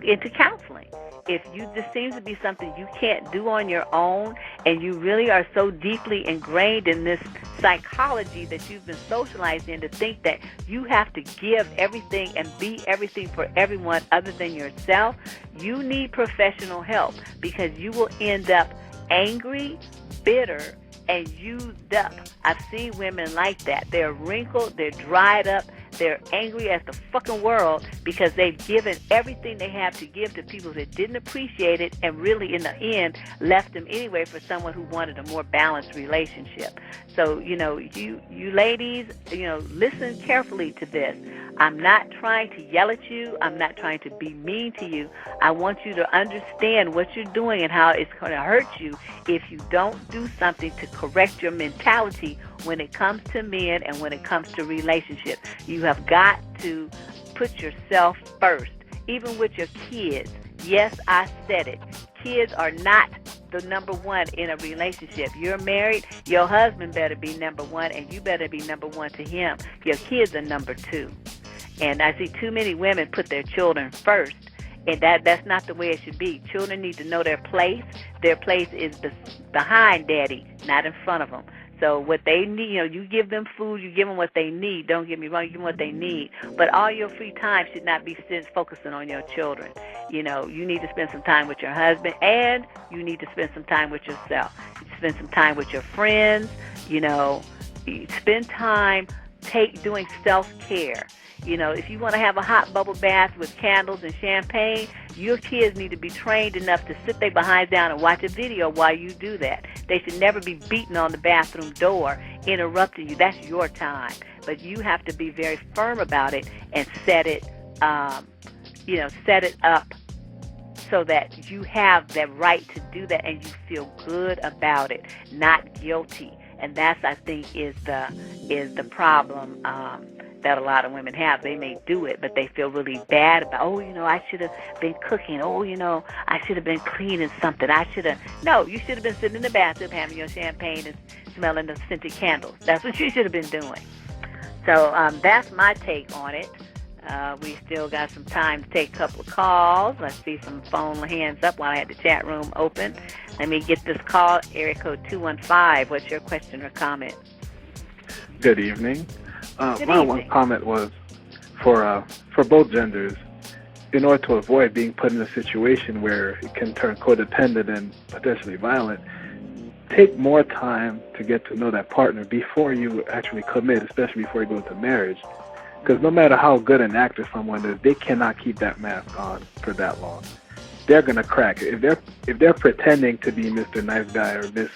into counseling. If this seems to be something you can't do on your own, and you really are so deeply ingrained in this psychology that you've been socialized in to think that you have to give everything and be everything for everyone other than yourself, you need professional help, because you will end up angry, bitter, and used up. I've seen women like that. They're wrinkled, they're dried up, they're angry at the fucking world because they've given everything they have to give to people that didn't appreciate it, and really in the end left them anyway for someone who wanted a more balanced relationship. So, you ladies, listen carefully to this. I'm not trying to yell at you. I'm not trying to be mean to you. I want you to understand what you're doing and how it's going to hurt you if you don't do something to correct your mentality when it comes to men and when it comes to relationships. You have got to put yourself first, even with your kids. Yes, I said it. Kids are not the number one in a relationship. You're married, your husband better be number one, and you better be number one to him. Your kids are number two. And I see too many women put their children first, and that's not the way it should be. Children need to know their place. Their place is behind daddy, not in front of them. So what they need, you give them food, you give them what they need. Don't get me wrong, you give them what they need. But all your free time should not be focusing on your children. You need to spend some time with your husband, and you need to spend some time with yourself. Spend some time with your friends, spend time doing self-care. If you want to have a hot bubble bath with candles and champagne, your kids need to be trained enough to sit their behinds down and watch a video while you do that. They should never be beating on the bathroom door, interrupting you. That's your time. But you have to be very firm about it and set it up so that you have the right to do that and you feel good about it, not guilty. And that's, I think, is the problem that a lot of women have. They may do it, but they feel really bad about, I should have been cooking. I should have been cleaning something. No, you should have been sitting in the bathroom having your champagne and smelling the scented candles. That's what you should have been doing. So that's my take on it. We still got some time to take a couple of calls. I see some phone hands up while I had the chat room open. Let me get this call, area code 215. What's your question or comment? Good evening. My one comment was for both genders, in order to avoid being put in a situation where it can turn codependent and potentially violent, take more time to get to know that partner before you actually commit, especially before you go into marriage. Because no matter how good an actor someone is, they cannot keep that mask on for that long. They're gonna crack it. If they're pretending to be Mr. Nice Guy or Miss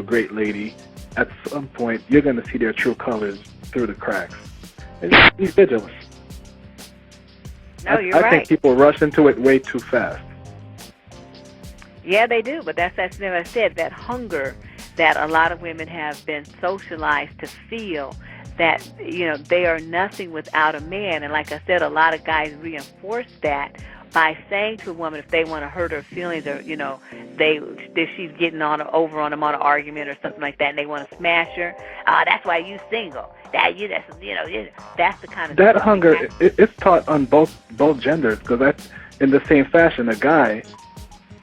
great lady, at some point you're going to see their true colors through the cracks. And just be vigilant. No, you're I right. think people rush into it way too fast. Yeah, they do, but that's what I said, that hunger that a lot of women have been socialized to feel, that, they are nothing without a man. And like I said, a lot of guys reinforce that by saying to a woman, if they want to hurt her feelings, or, if she's getting over on them on an argument or something like that, and they want to smash her, that's why you single. That's the kind of that hunger. It's taught on both genders, because in the same fashion, a guy,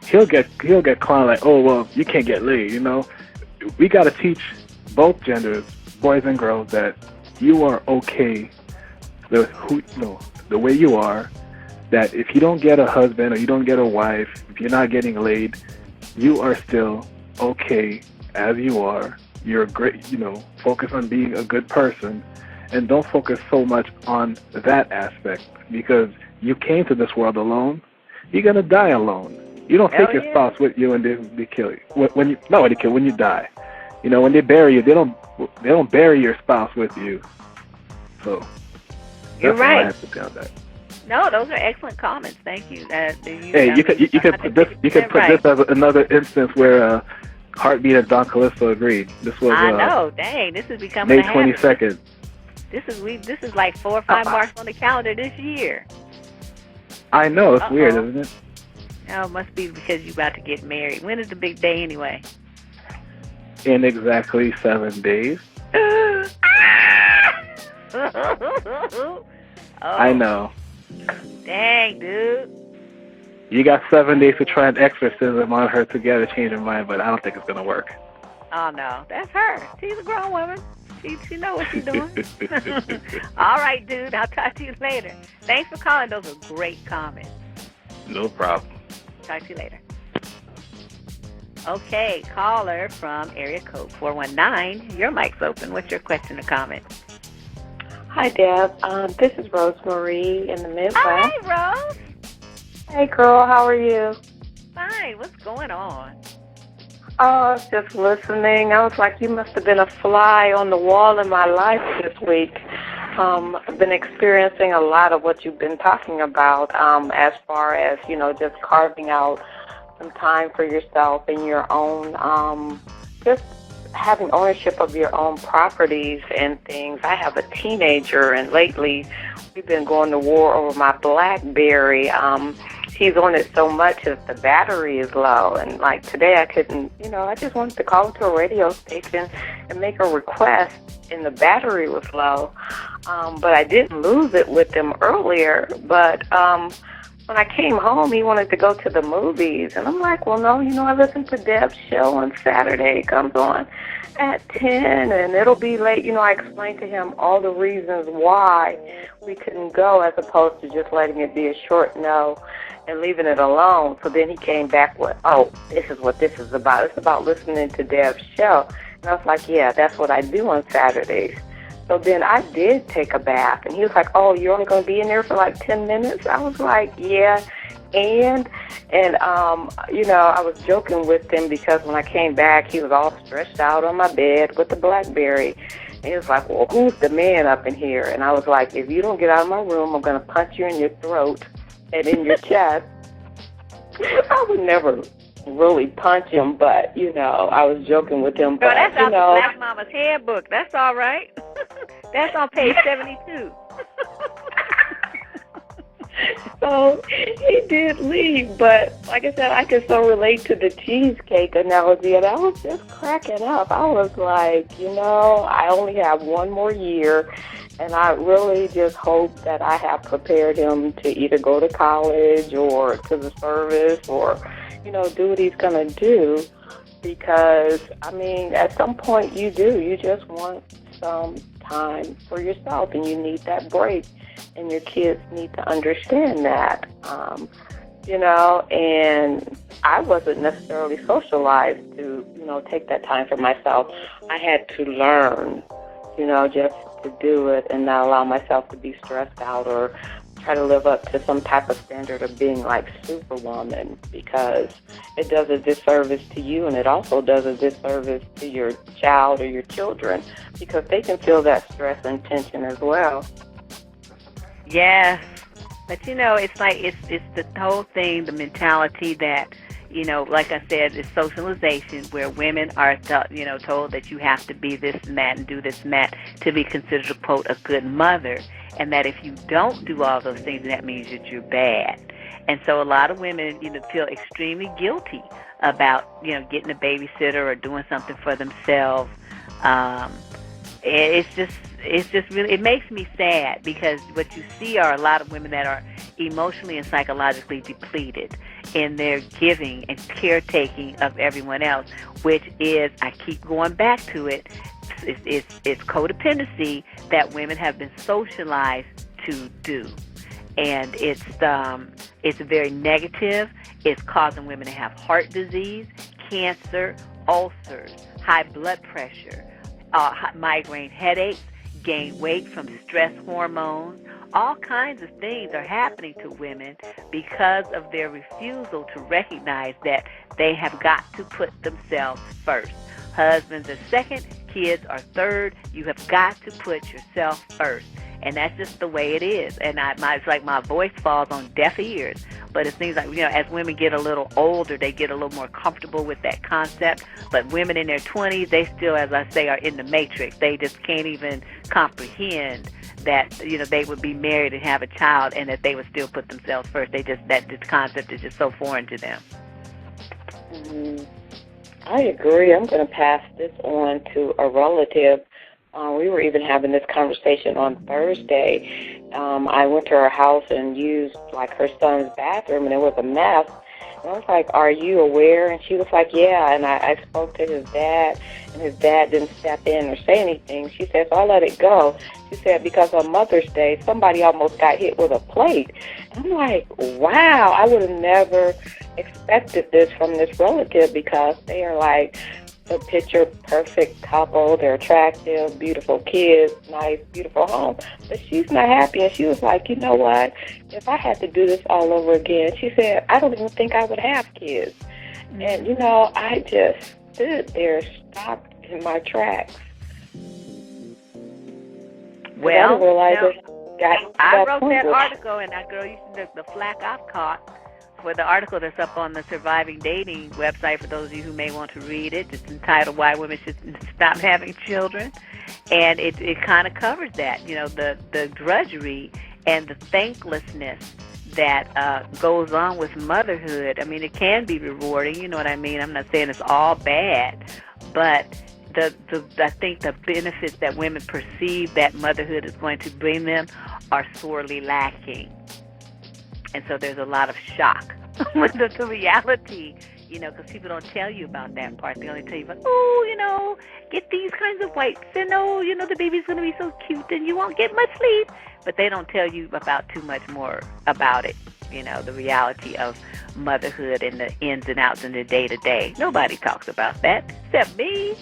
he'll get clowned like, oh well, you can't get laid. We got to teach both genders, boys and girls, that you are okay the way you are. That if you don't get a husband or you don't get a wife, if you're not getting laid, you are still okay as you are. You're great, focus on being a good person, and don't focus so much on that aspect, because you came to this world alone. You're going to die alone. You don't take your spouse with you and they kill you. When you die. When they bury you, they don't bury your spouse with you. So you're that's right. what I have to say on that. No, those are excellent comments. Thank you. You could put this as another instance where Heartbeat and Don Callisto agreed. This was I know. Dang, this is becoming May 22nd. This is like 4 or 5 marks on the calendar this year. I know, it's weird, isn't it? Oh, it must be because you're about to get married. When is the big day anyway? In exactly 7 days. I know. Dang, dude. You got 7 days to try an exorcism on her to get her to change her mind, but I don't think it's going to work. Oh, no. That's her. She's a grown woman. She knows what she's doing. All right, dude. I'll talk to you later. Thanks for calling. Those are great comments. No problem. Talk to you later. Okay, caller from area code 419. Your mic's open. What's your question or comment? Hi, Deb. This is Rosemarie in the Midwest. Hi, Rose. Hey, girl. How are you? Fine. What's going on? Oh, I was just listening. I was like, you must have been a fly on the wall in my life this week. I've been experiencing a lot of what you've been talking about as far as, just carving out some time for yourself and your own, just having ownership of your own properties and things. I have a teenager, and lately we've been going to war over my BlackBerry. He's on it so much that the battery is low. And like today I couldn't, I just wanted to call to a radio station and make a request, and the battery was low. But I didn't lose it with him earlier. But when I came home, he wanted to go to the movies. And I'm like, well, no, I listen to Deb's show on Saturday. It comes on at 10, and it'll be late. I explained to him all the reasons why we couldn't go, as opposed to just letting it be a short no and leaving it alone. So then he came back with, oh, this is what this is about. It's about listening to Deb's show. And I was like, yeah, that's what I do on Saturdays. So then I did take a bath, and he was like, oh, you're only going to be in there for like 10 minutes? I was like, yeah. And I was joking with him because when I came back, he was all stretched out on my bed with the BlackBerry. And he was like, well, who's the man up in here? And I was like, if you don't get out of my room, I'm going to punch you in your throat and in your chest. I would never really punch him, but, I was joking with him. Girl, but, that's out the Black Mama's handbook. That's all right. That's on page 72. So he did leave, but like I said, I could so relate to the cheesecake analogy, and I was just cracking up. I was like, I only have one more year, and I really just hope that I have prepared him to either go to college or to the service or, do what he's going to do, because, at some point you do. You just want some time for yourself, and you need that break. And your kids need to understand that, and I wasn't necessarily socialized to, take that time for myself. I had to learn, just to do it and not allow myself to be stressed out or try to live up to some type of standard of being like Superwoman, because it does a disservice to you, and it also does a disservice to your child or your children, because they can feel that stress and tension as well. Yes. But, it's like it's the whole thing, the mentality that, like I said, it's socialization, where women are, told that you have to be this and that and do this and that to be considered, quote, a good mother, and that if you don't do all those things, that means that you're bad. And so a lot of women, feel extremely guilty about, getting a babysitter or doing something for themselves. It's just really, it makes me sad, because what you see are a lot of women that are emotionally and psychologically depleted in their giving and caretaking of everyone else, which is, I keep going back to it, it's codependency that women have been socialized to do. And it's very negative. It's causing women to have heart disease, cancer, ulcers, high blood pressure, migraine headaches, gain weight from stress hormones. All kinds of things are happening to women because of their refusal to recognize that they have got to put themselves first. Husbands are second, kids are third. You have got to put yourself first. And that's just the way it is. And it's like my voice falls on deaf ears. But it seems like, as women get a little older, they get a little more comfortable with that concept. But women in their 20s, they still, as I say, are in the matrix. They just can't even comprehend that, they would be married and have a child, and that they would still put themselves first. This concept is just so foreign to them. I agree. I'm going to pass this on to a relative. We were even having this conversation on Thursday. I went to her house and used, like, her son's bathroom, and it was a mess. And I was like, "Are you aware?" And she was like, "Yeah." And I spoke to his dad, and his dad didn't step in or say anything. She said, "So I let it go." She said, "Because on Mother's Day, somebody almost got hit with a plate." And I'm like, wow, I would have never expected this from this relative, because they are like a picture-perfect couple. They're attractive, beautiful kids, nice, beautiful home. But she's not happy, and she was like, "You know what? If I had to do this all over again," she said, "I don't even think I would have kids." And, I just stood there, stopped in my tracks. Well, I realized I wrote that article, and girl, you see the flack I've caught for the article that's up on the Surviving Dating website, for those of you who may want to read it. It's entitled "Why Women Should Stop Having Children," and it kind of covers that, the drudgery and the thanklessness that goes on with motherhood. I mean, it can be rewarding, you know what I mean? I'm not saying it's all bad, but I think the benefits that women perceive that motherhood is going to bring them are sorely lacking. And so there's a lot of shock with the reality, because people don't tell you about that part. They only tell you about, get these kinds of wipes, and the baby's going to be so cute, and you won't get much sleep. But they don't tell you about too much more about it, the reality of motherhood and the ins and outs in the day-to-day. Nobody talks about that except me.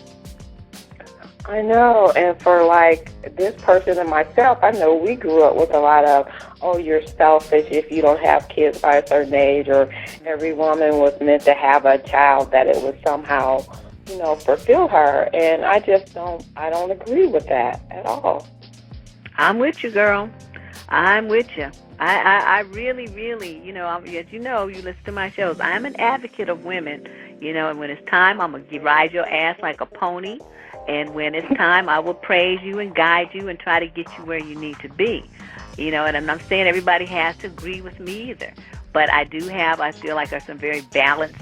I know, and for like this person and myself, I know we grew up with a lot of, "Oh, you're selfish if you don't have kids by a certain age," or every woman was meant to have a child that it would somehow, fulfill her. And I don't agree with that at all. I'm with you, girl. I'm with you. I really, really, as you know, you listen to my shows, I'm an advocate of women, and when it's time, I'm going to ride your ass like a pony. And when it's time, I will praise you and guide you and try to get you where you need to be. And I'm not saying everybody has to agree with me either. But I feel like there's some very balanced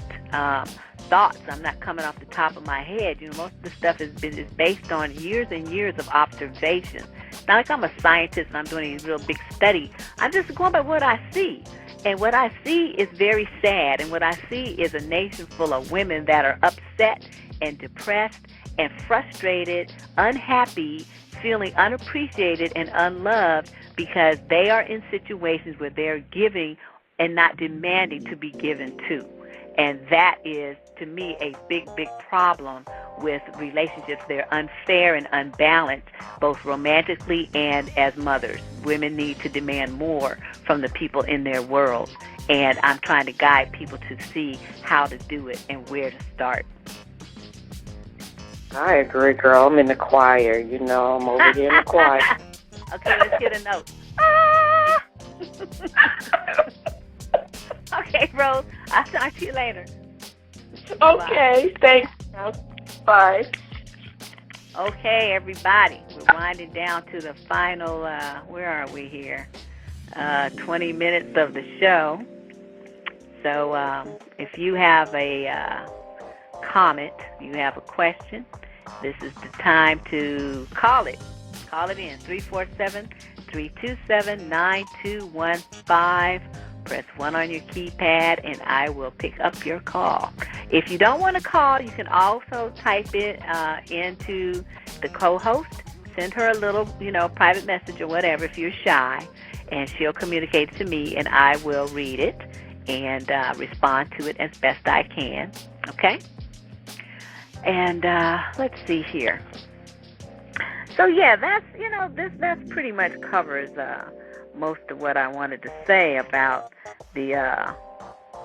thoughts. I'm not coming off the top of my head. Most of the stuff is based on years and years of observation. It's not like I'm a scientist and I'm doing a real big study. I'm just going by what I see. And what I see is very sad. And what I see is a nation full of women that are upset and depressed and frustrated, unhappy, feeling unappreciated and unloved, because they are in situations where they're giving and not demanding to be given to. And that is, to me, a big, big problem with relationships. They're unfair and unbalanced, both romantically and as mothers. Women need to demand more from the people in their world. And I'm trying to guide people to see how to do it and where to start. I agree, girl. I'm in the choir. You know, I'm over here in the choir. Okay, let's get a note. Okay, Rose, I'll talk to you later. Okay, thanks. Bye. Okay, everybody, we're winding down to the final, where are we here? 20 minutes of the show. So if you have a comment, you have a question, this is the time to call it. Call it in, 347-327-9215. Press 1 on your keypad, and I will pick up your call. If you don't want to call, you can also type it into the co-host. Send her a little, private message or whatever if you're shy, and she'll communicate to me, and I will read it and respond to it as best I can. Okay? And let's see here. So yeah, that's that pretty much covers most of what I wanted to say about the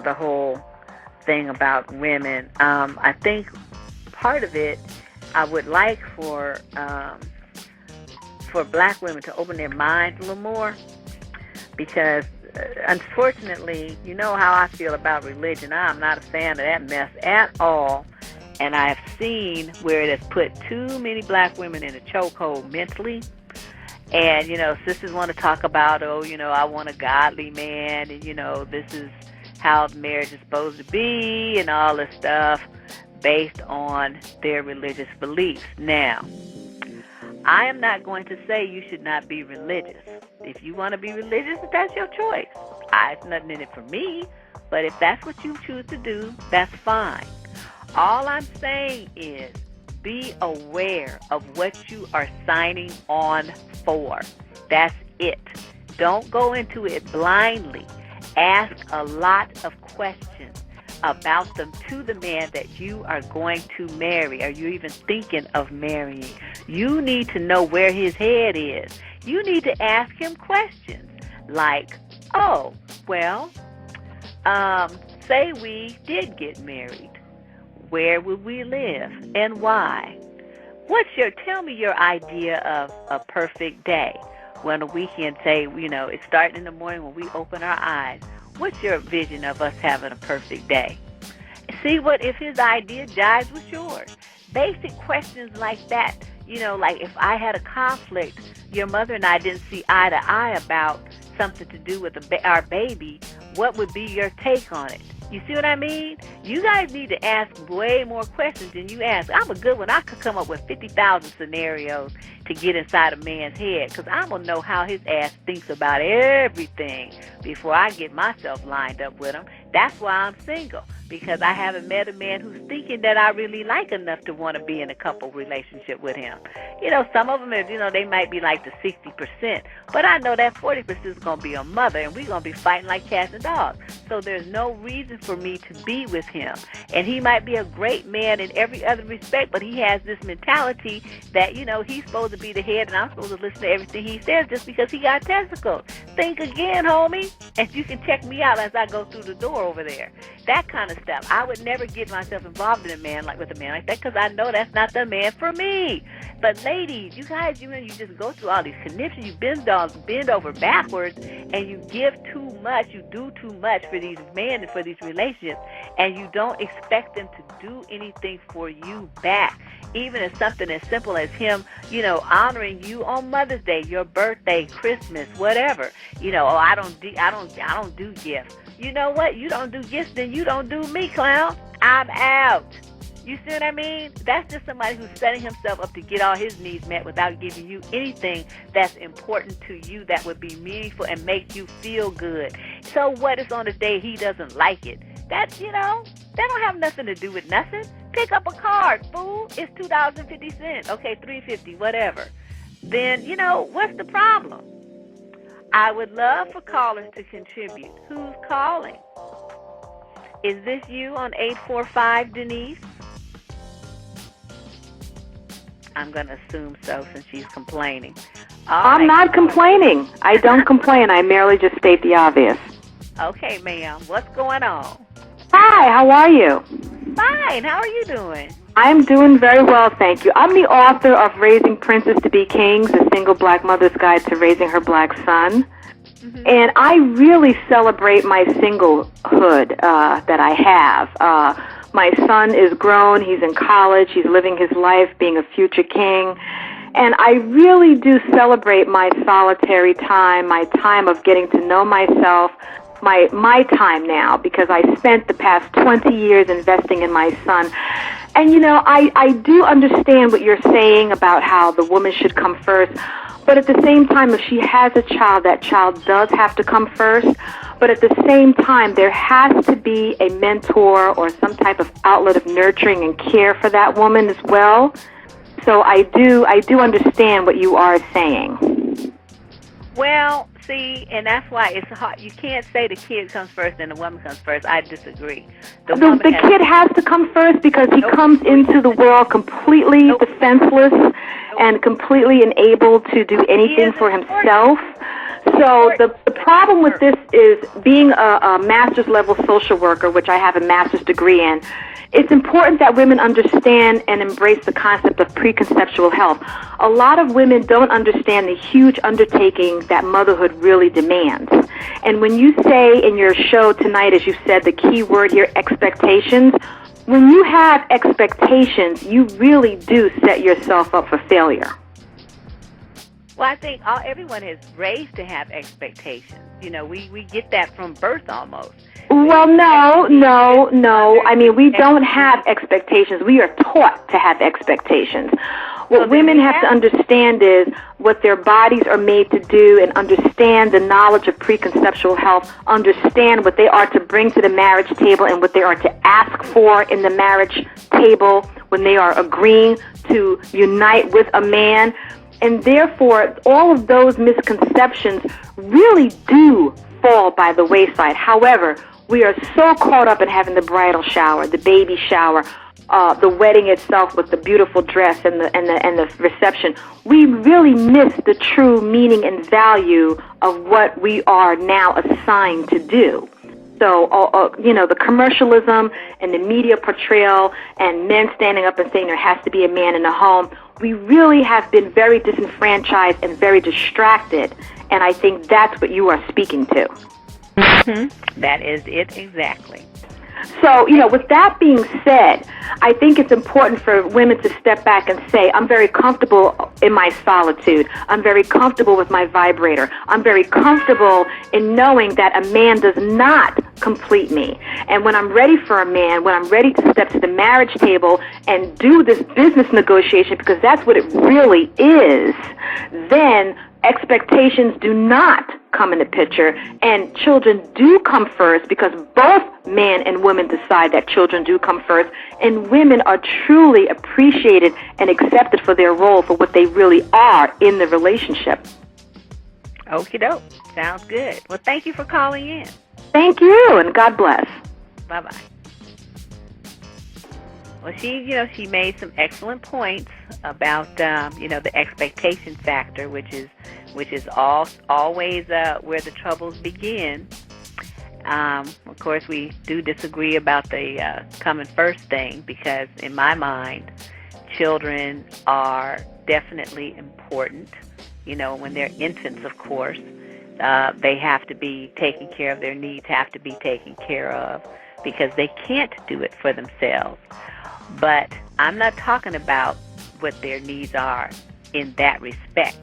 whole thing about women. I think part of it, I would like for black women to open their minds a little more, because unfortunately, you know how I feel about religion. I'm not a fan of that mess at all. And I have seen where it has put too many black women in a chokehold mentally. And, sisters want to talk about, I want a godly man, and, this is how marriage is supposed to be, and all this stuff based on their religious beliefs. Now, I am not going to say you should not be religious. If you want to be religious, that's your choice. It's nothing in it for me, but if that's what you choose to do, that's fine. All I'm saying is be aware of what you are signing on for. That's it. Don't go into it blindly. Ask a lot of questions about them to the man that you are going to marry, or you're even thinking of marrying. You need to know where his head is. You need to ask him questions like, say we did get married. Where would we live and why? Tell me your idea of a perfect day. When a weekend, say, it's starting in the morning when we open our eyes. What's your vision of us having a perfect day? See if his idea jives with yours. Basic questions like that. Like if I had a conflict, your mother and I didn't see eye to eye about something to do with our baby, what would be your take on it? You see what I mean? You guys need to ask way more questions than you ask. I'm a good one. I could come up with 50,000 scenarios to get inside a man's head, because I'm going to know how his ass thinks about everything before I get myself lined up with him. That's why I'm single, because I haven't met a man who's thinking that I really like enough to want to be in a couple relationship with him. Some of them, they might be like the 60%, but I know that 40% is going to be a mother, and we're going to be fighting like cats and dogs. So there's no reason for me to be with him. And he might be a great man in every other respect, but he has this mentality that, he's supposed to be the head, and I'm supposed to listen to everything he says just because he got testicles. Think again, homie, and you can check me out as I go through the door over there. That kind of stuff. I would never get myself involved with a man like that, because I know that's not the man for me. But ladies, you guys, you just go through all these conniptions, you bend over backwards, and you give too much, you do too much for these men and for these relationships, and you don't expect them to do anything for you back. Even if something as simple as him, honoring you on Mother's Day, your birthday, Christmas, whatever. I don't do gifts. You know what? You don't do gifts, then you don't do me, clown. I'm out. You see what I mean? That's just somebody who's setting himself up to get all his needs met without giving you anything that's important to you that would be meaningful and make you feel good. So what if on the day he doesn't like it? That don't have nothing to do with nothing. Pick up a card, fool. It's $2.50. Okay, $3.50, whatever. Then, what's the problem? I would love for callers to contribute. Who's calling? Is this you on 845, Denise? I'm going to assume so since she's complaining. I'm not complaining. I don't complain. I merely just state the obvious. Okay, ma'am. What's going on? Hi, how are you? Fine. How are you doing? I'm doing very well, thank you. I'm the author of Raising Princes to Be Kings, A Single Black Mother's Guide to Raising Her Black Son. Mm-hmm. And I really celebrate my singlehood that I have. My son is grown. He's in college. He's living his life being a future king. And I really do celebrate my solitary time, my time of getting to know myself, my time now, because I spent the past 20 years investing in my son. And, you know, I do understand what you're saying about how the woman should come first. But at the same time, if she has a child, that child does have to come first. But at the same time, there has to be a mentor or some type of outlet of nurturing and care for that woman as well. So I do understand what you are saying. Well, see, and that's why it's hard. You can't say the kid comes first and the woman comes first. I disagree. The kid has to come first because he comes into the world completely defenseless and completely unable to do anything for himself. So the problem with this is being a master's level social worker, which I have a master's degree in. It's important that women understand and embrace the concept of preconceptual health. A lot of women don't understand the huge undertaking that motherhood really demands. And when you say in your show tonight, as you said, the key word here, expectations, when you have expectations, you really do set yourself up for failure. Well, I think everyone is raised to have expectations. You know, we get that from birth almost. Well, no. I mean, we don't have expectations. We are taught to have expectations. What women have to understand is what their bodies are made to do and understand the knowledge of preconceptual health, understand what they are to bring to the marriage table and what they are to ask for in the marriage table when they are agreeing to unite with a man. And therefore, all of those misconceptions really do fall by the wayside. However, we are so caught up in having the bridal shower, the baby shower, the wedding itself with the beautiful dress and the reception. We really miss the true meaning and value of what we are now assigned to do. So, you know, the commercialism and the media portrayal and men standing up and saying there has to be a man in the home, we really have been very disenfranchised and very distracted, and I think that's what you are speaking to. Mm-hmm. That is it exactly. So, you know, with that being said, I think it's important for women to step back and say, I'm very comfortable in my solitude. I'm very comfortable with my vibrator. I'm very comfortable in knowing that a man does not complete me. And when I'm ready for a man, when I'm ready to step to the marriage table and do this business negotiation, because that's what it really is, then expectations do not come in the picture, and children do come first because both man and woman decide that children do come first, and women are truly appreciated and accepted for their role for what they really are in the relationship. Okie doke. Sounds good. Well, thank you for calling in. Thank you, and God bless. Bye-bye. Well, she made some excellent points about, the expectation factor, which is always where the troubles begin. Of course, we do disagree about the coming first thing because, in my mind, children are definitely important. You know, when they're infants, of course, they have to be taken care of. Their needs have to be taken care of because they can't do it for themselves. But I'm not talking about what their needs are in that respect.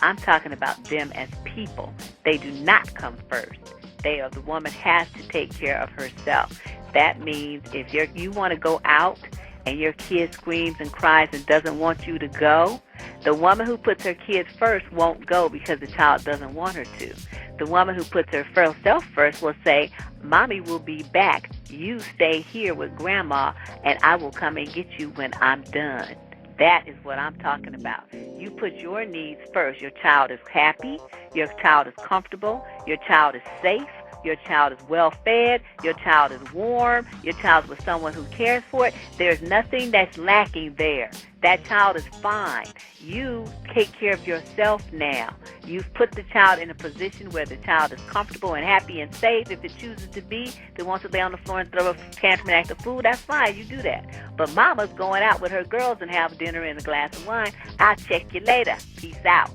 I'm talking about them as people. They do not come first. The woman has to take care of herself. That means if you want to go out and your kid screams and cries and doesn't want you to go, the woman who puts her kid first won't go because the child doesn't want her to. The woman who puts herself first will say, Mommy will be back. You stay here with Grandma, and I will come and get you when I'm done. That is what I'm talking about. You put your needs first. Your child is happy. Your child is comfortable. Your child is safe. your child is well fed, your child is warm, your child's with someone who cares for it. There's nothing that's lacking there. That child is fine. You take care of yourself now. You've put the child in a position where the child is comfortable and happy and safe. If it chooses to be, if it wants to lay on the floor and throw a tantrum and act a fool, that's fine. You do that. But mama's going out with her girls and have dinner and a glass of wine. I'll check you later. Peace out.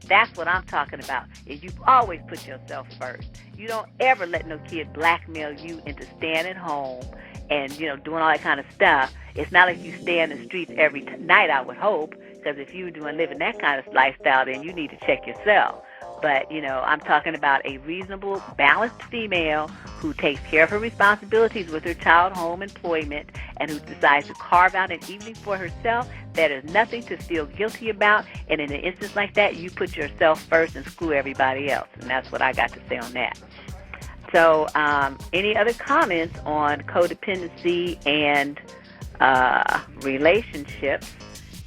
That's what I'm talking about, is you always put yourself first. You don't ever let no kid blackmail you into staying at home and, doing all that kind of stuff. It's not like you stay in the streets every night, I would hope, because if you're living that kind of lifestyle, then you need to check yourself. But, I'm talking about a reasonable, balanced female who takes care of her responsibilities with her child, home, employment, and who decides to carve out an evening for herself. That is nothing to feel guilty about. And in an instance like that, you put yourself first and screw everybody else. And that's what I got to say on that. So any other comments on codependency and relationships?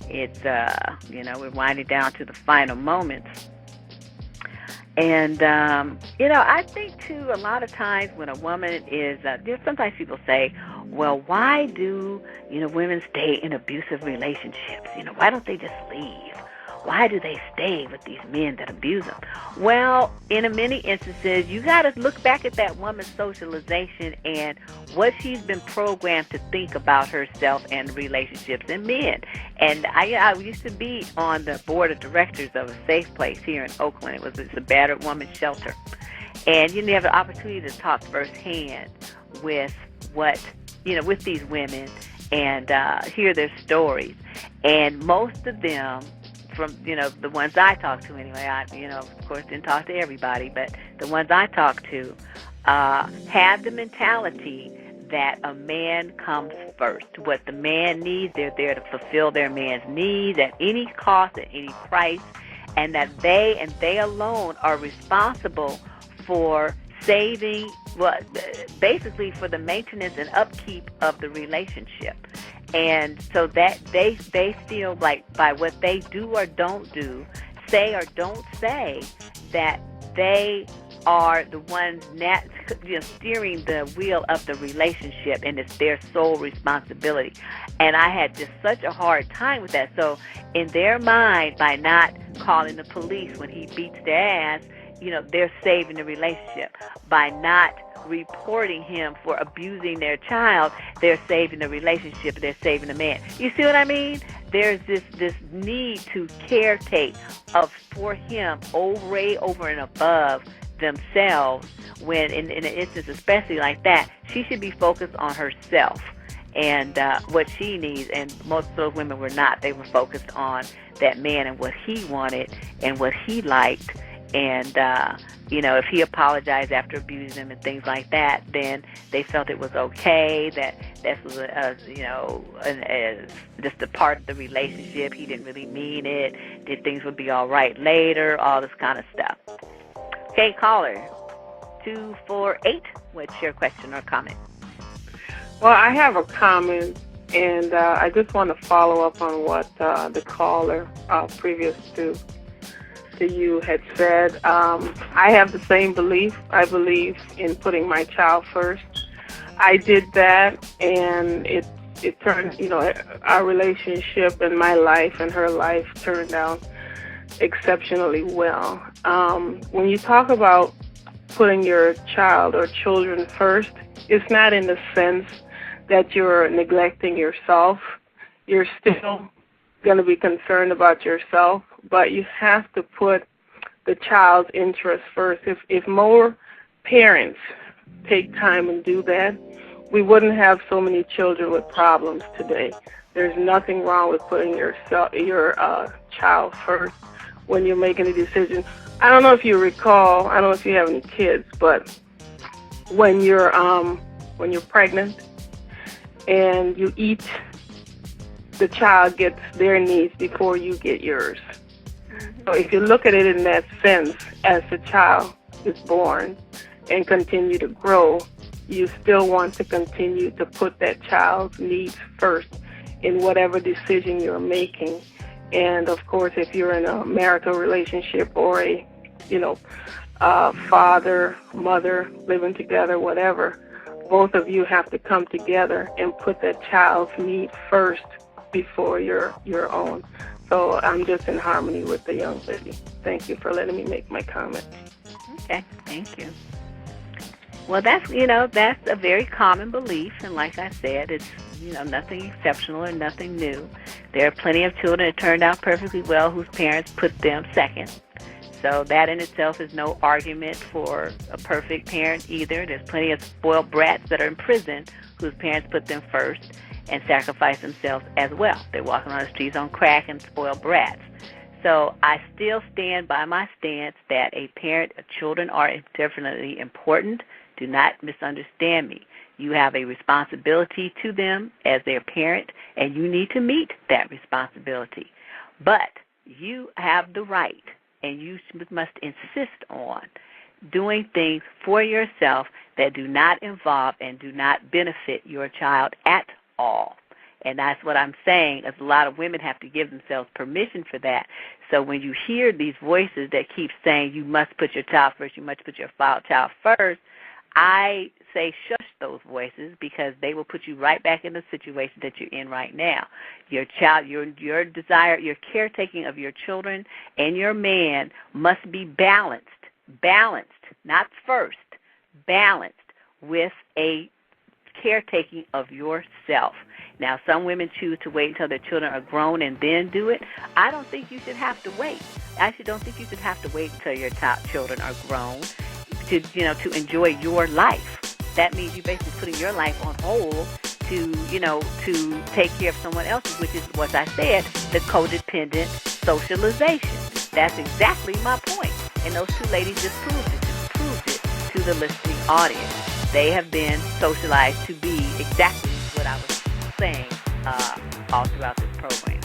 It's, we're winding down to the final moments. And, I think, too, a lot of times when a woman is, sometimes people say, well, why do, women stay in abusive relationships? Why don't they just leave? Why do they stay with these men that abuse them? Well, in many instances, you got to look back at that woman's socialization and what she's been programmed to think about herself and relationships and men. And I used to be on the board of directors of a safe place here in Oakland. It's a battered woman's shelter. And you have the opportunity to talk firsthand with with these women and hear their stories. And most of them, from the ones I talked to anyway, I of course didn't talk to everybody, but the ones I talked to have the mentality that a man comes first. What the man needs, they're there to fulfill their man's needs at any cost, at any price, and that they and they alone are responsible for saving, basically for the maintenance and upkeep of the relationship. And so that they feel like by what they do or don't do, say or don't say, that they are the ones steering the wheel of the relationship, and it's their sole responsibility. And I had just such a hard time with that. So in their mind, by not calling the police when he beats their ass, they're saving the relationship. By not reporting him for abusing their child, they're saving the relationship, they're saving the man. You see what I mean? There's this need to caretake for him over and above themselves, when in an instance especially like that, she should be focused on herself and what she needs. And most of those women were not. They were focused on that man and what he wanted and what he liked. And, if he apologized after abusing them and things like that, then they felt it was okay, that this was, just a part of the relationship. He didn't really mean it, that things would be all right later, all this kind of stuff. Okay, caller, 248, what's your question or comment? Well, I have a comment, and I just want to follow up on what the caller previous to you had said. I have the same belief. I believe in putting my child first. I did that, and it turned, our relationship and my life and her life turned out exceptionally well. When you talk about putting your child or children first, it's not in the sense that you're neglecting yourself. You're still going to be concerned about yourself, but you have to put the child's interest first. If more parents take time and do that, we wouldn't have so many children with problems today. There's nothing wrong with putting your child first when you're making a decision. I don't know if you recall, I don't know if you have any kids, but when you're pregnant and you eat, the child gets their needs before you get yours. So if you look at it in that sense, as the child is born and continue to grow, you still want to continue to put that child's needs first in whatever decision you're making. And of course, if you're in a marital relationship or a father, mother, living together, whatever, both of you have to come together and put that child's need first before your own. So I'm just in harmony with the young lady. Thank you for letting me make my comment. Okay, thank you. Well, that's a very common belief, and like I said, it's nothing exceptional or nothing new. There are plenty of children that turned out perfectly well whose parents put them second. So that in itself is no argument for a perfect parent either. There's plenty of spoiled brats that are in prison whose parents put them first and sacrifice themselves as well. They're walking on the streets on crack and spoiled brats. So I still stand by my stance that children are definitely important. Do not misunderstand me. You have a responsibility to them as their parent, and you need to meet that responsibility. But you have the right, and you must insist on doing things for yourself that do not involve and do not benefit your child at all. And that's what I'm saying, is a lot of women have to give themselves permission for that. So when you hear these voices that keep saying you must put your child first, you must put your child first, I say shush those voices, because they will put you right back in the situation that you're in right now. Your child, your desire, your caretaking of your children and your man must be balanced, not first, balanced with a caretaking of yourself. Now, some women choose to wait until their children are grown and then do it. I don't think you should have to wait. I actually don't think you should have to wait until your children are grown to enjoy your life. That means you're basically putting your life on hold to take care of someone else's, which is what I said, the codependent socialization. That's exactly my point. And those two ladies just proved it to the listening audience. They have been socialized to be exactly what I was saying all throughout this program.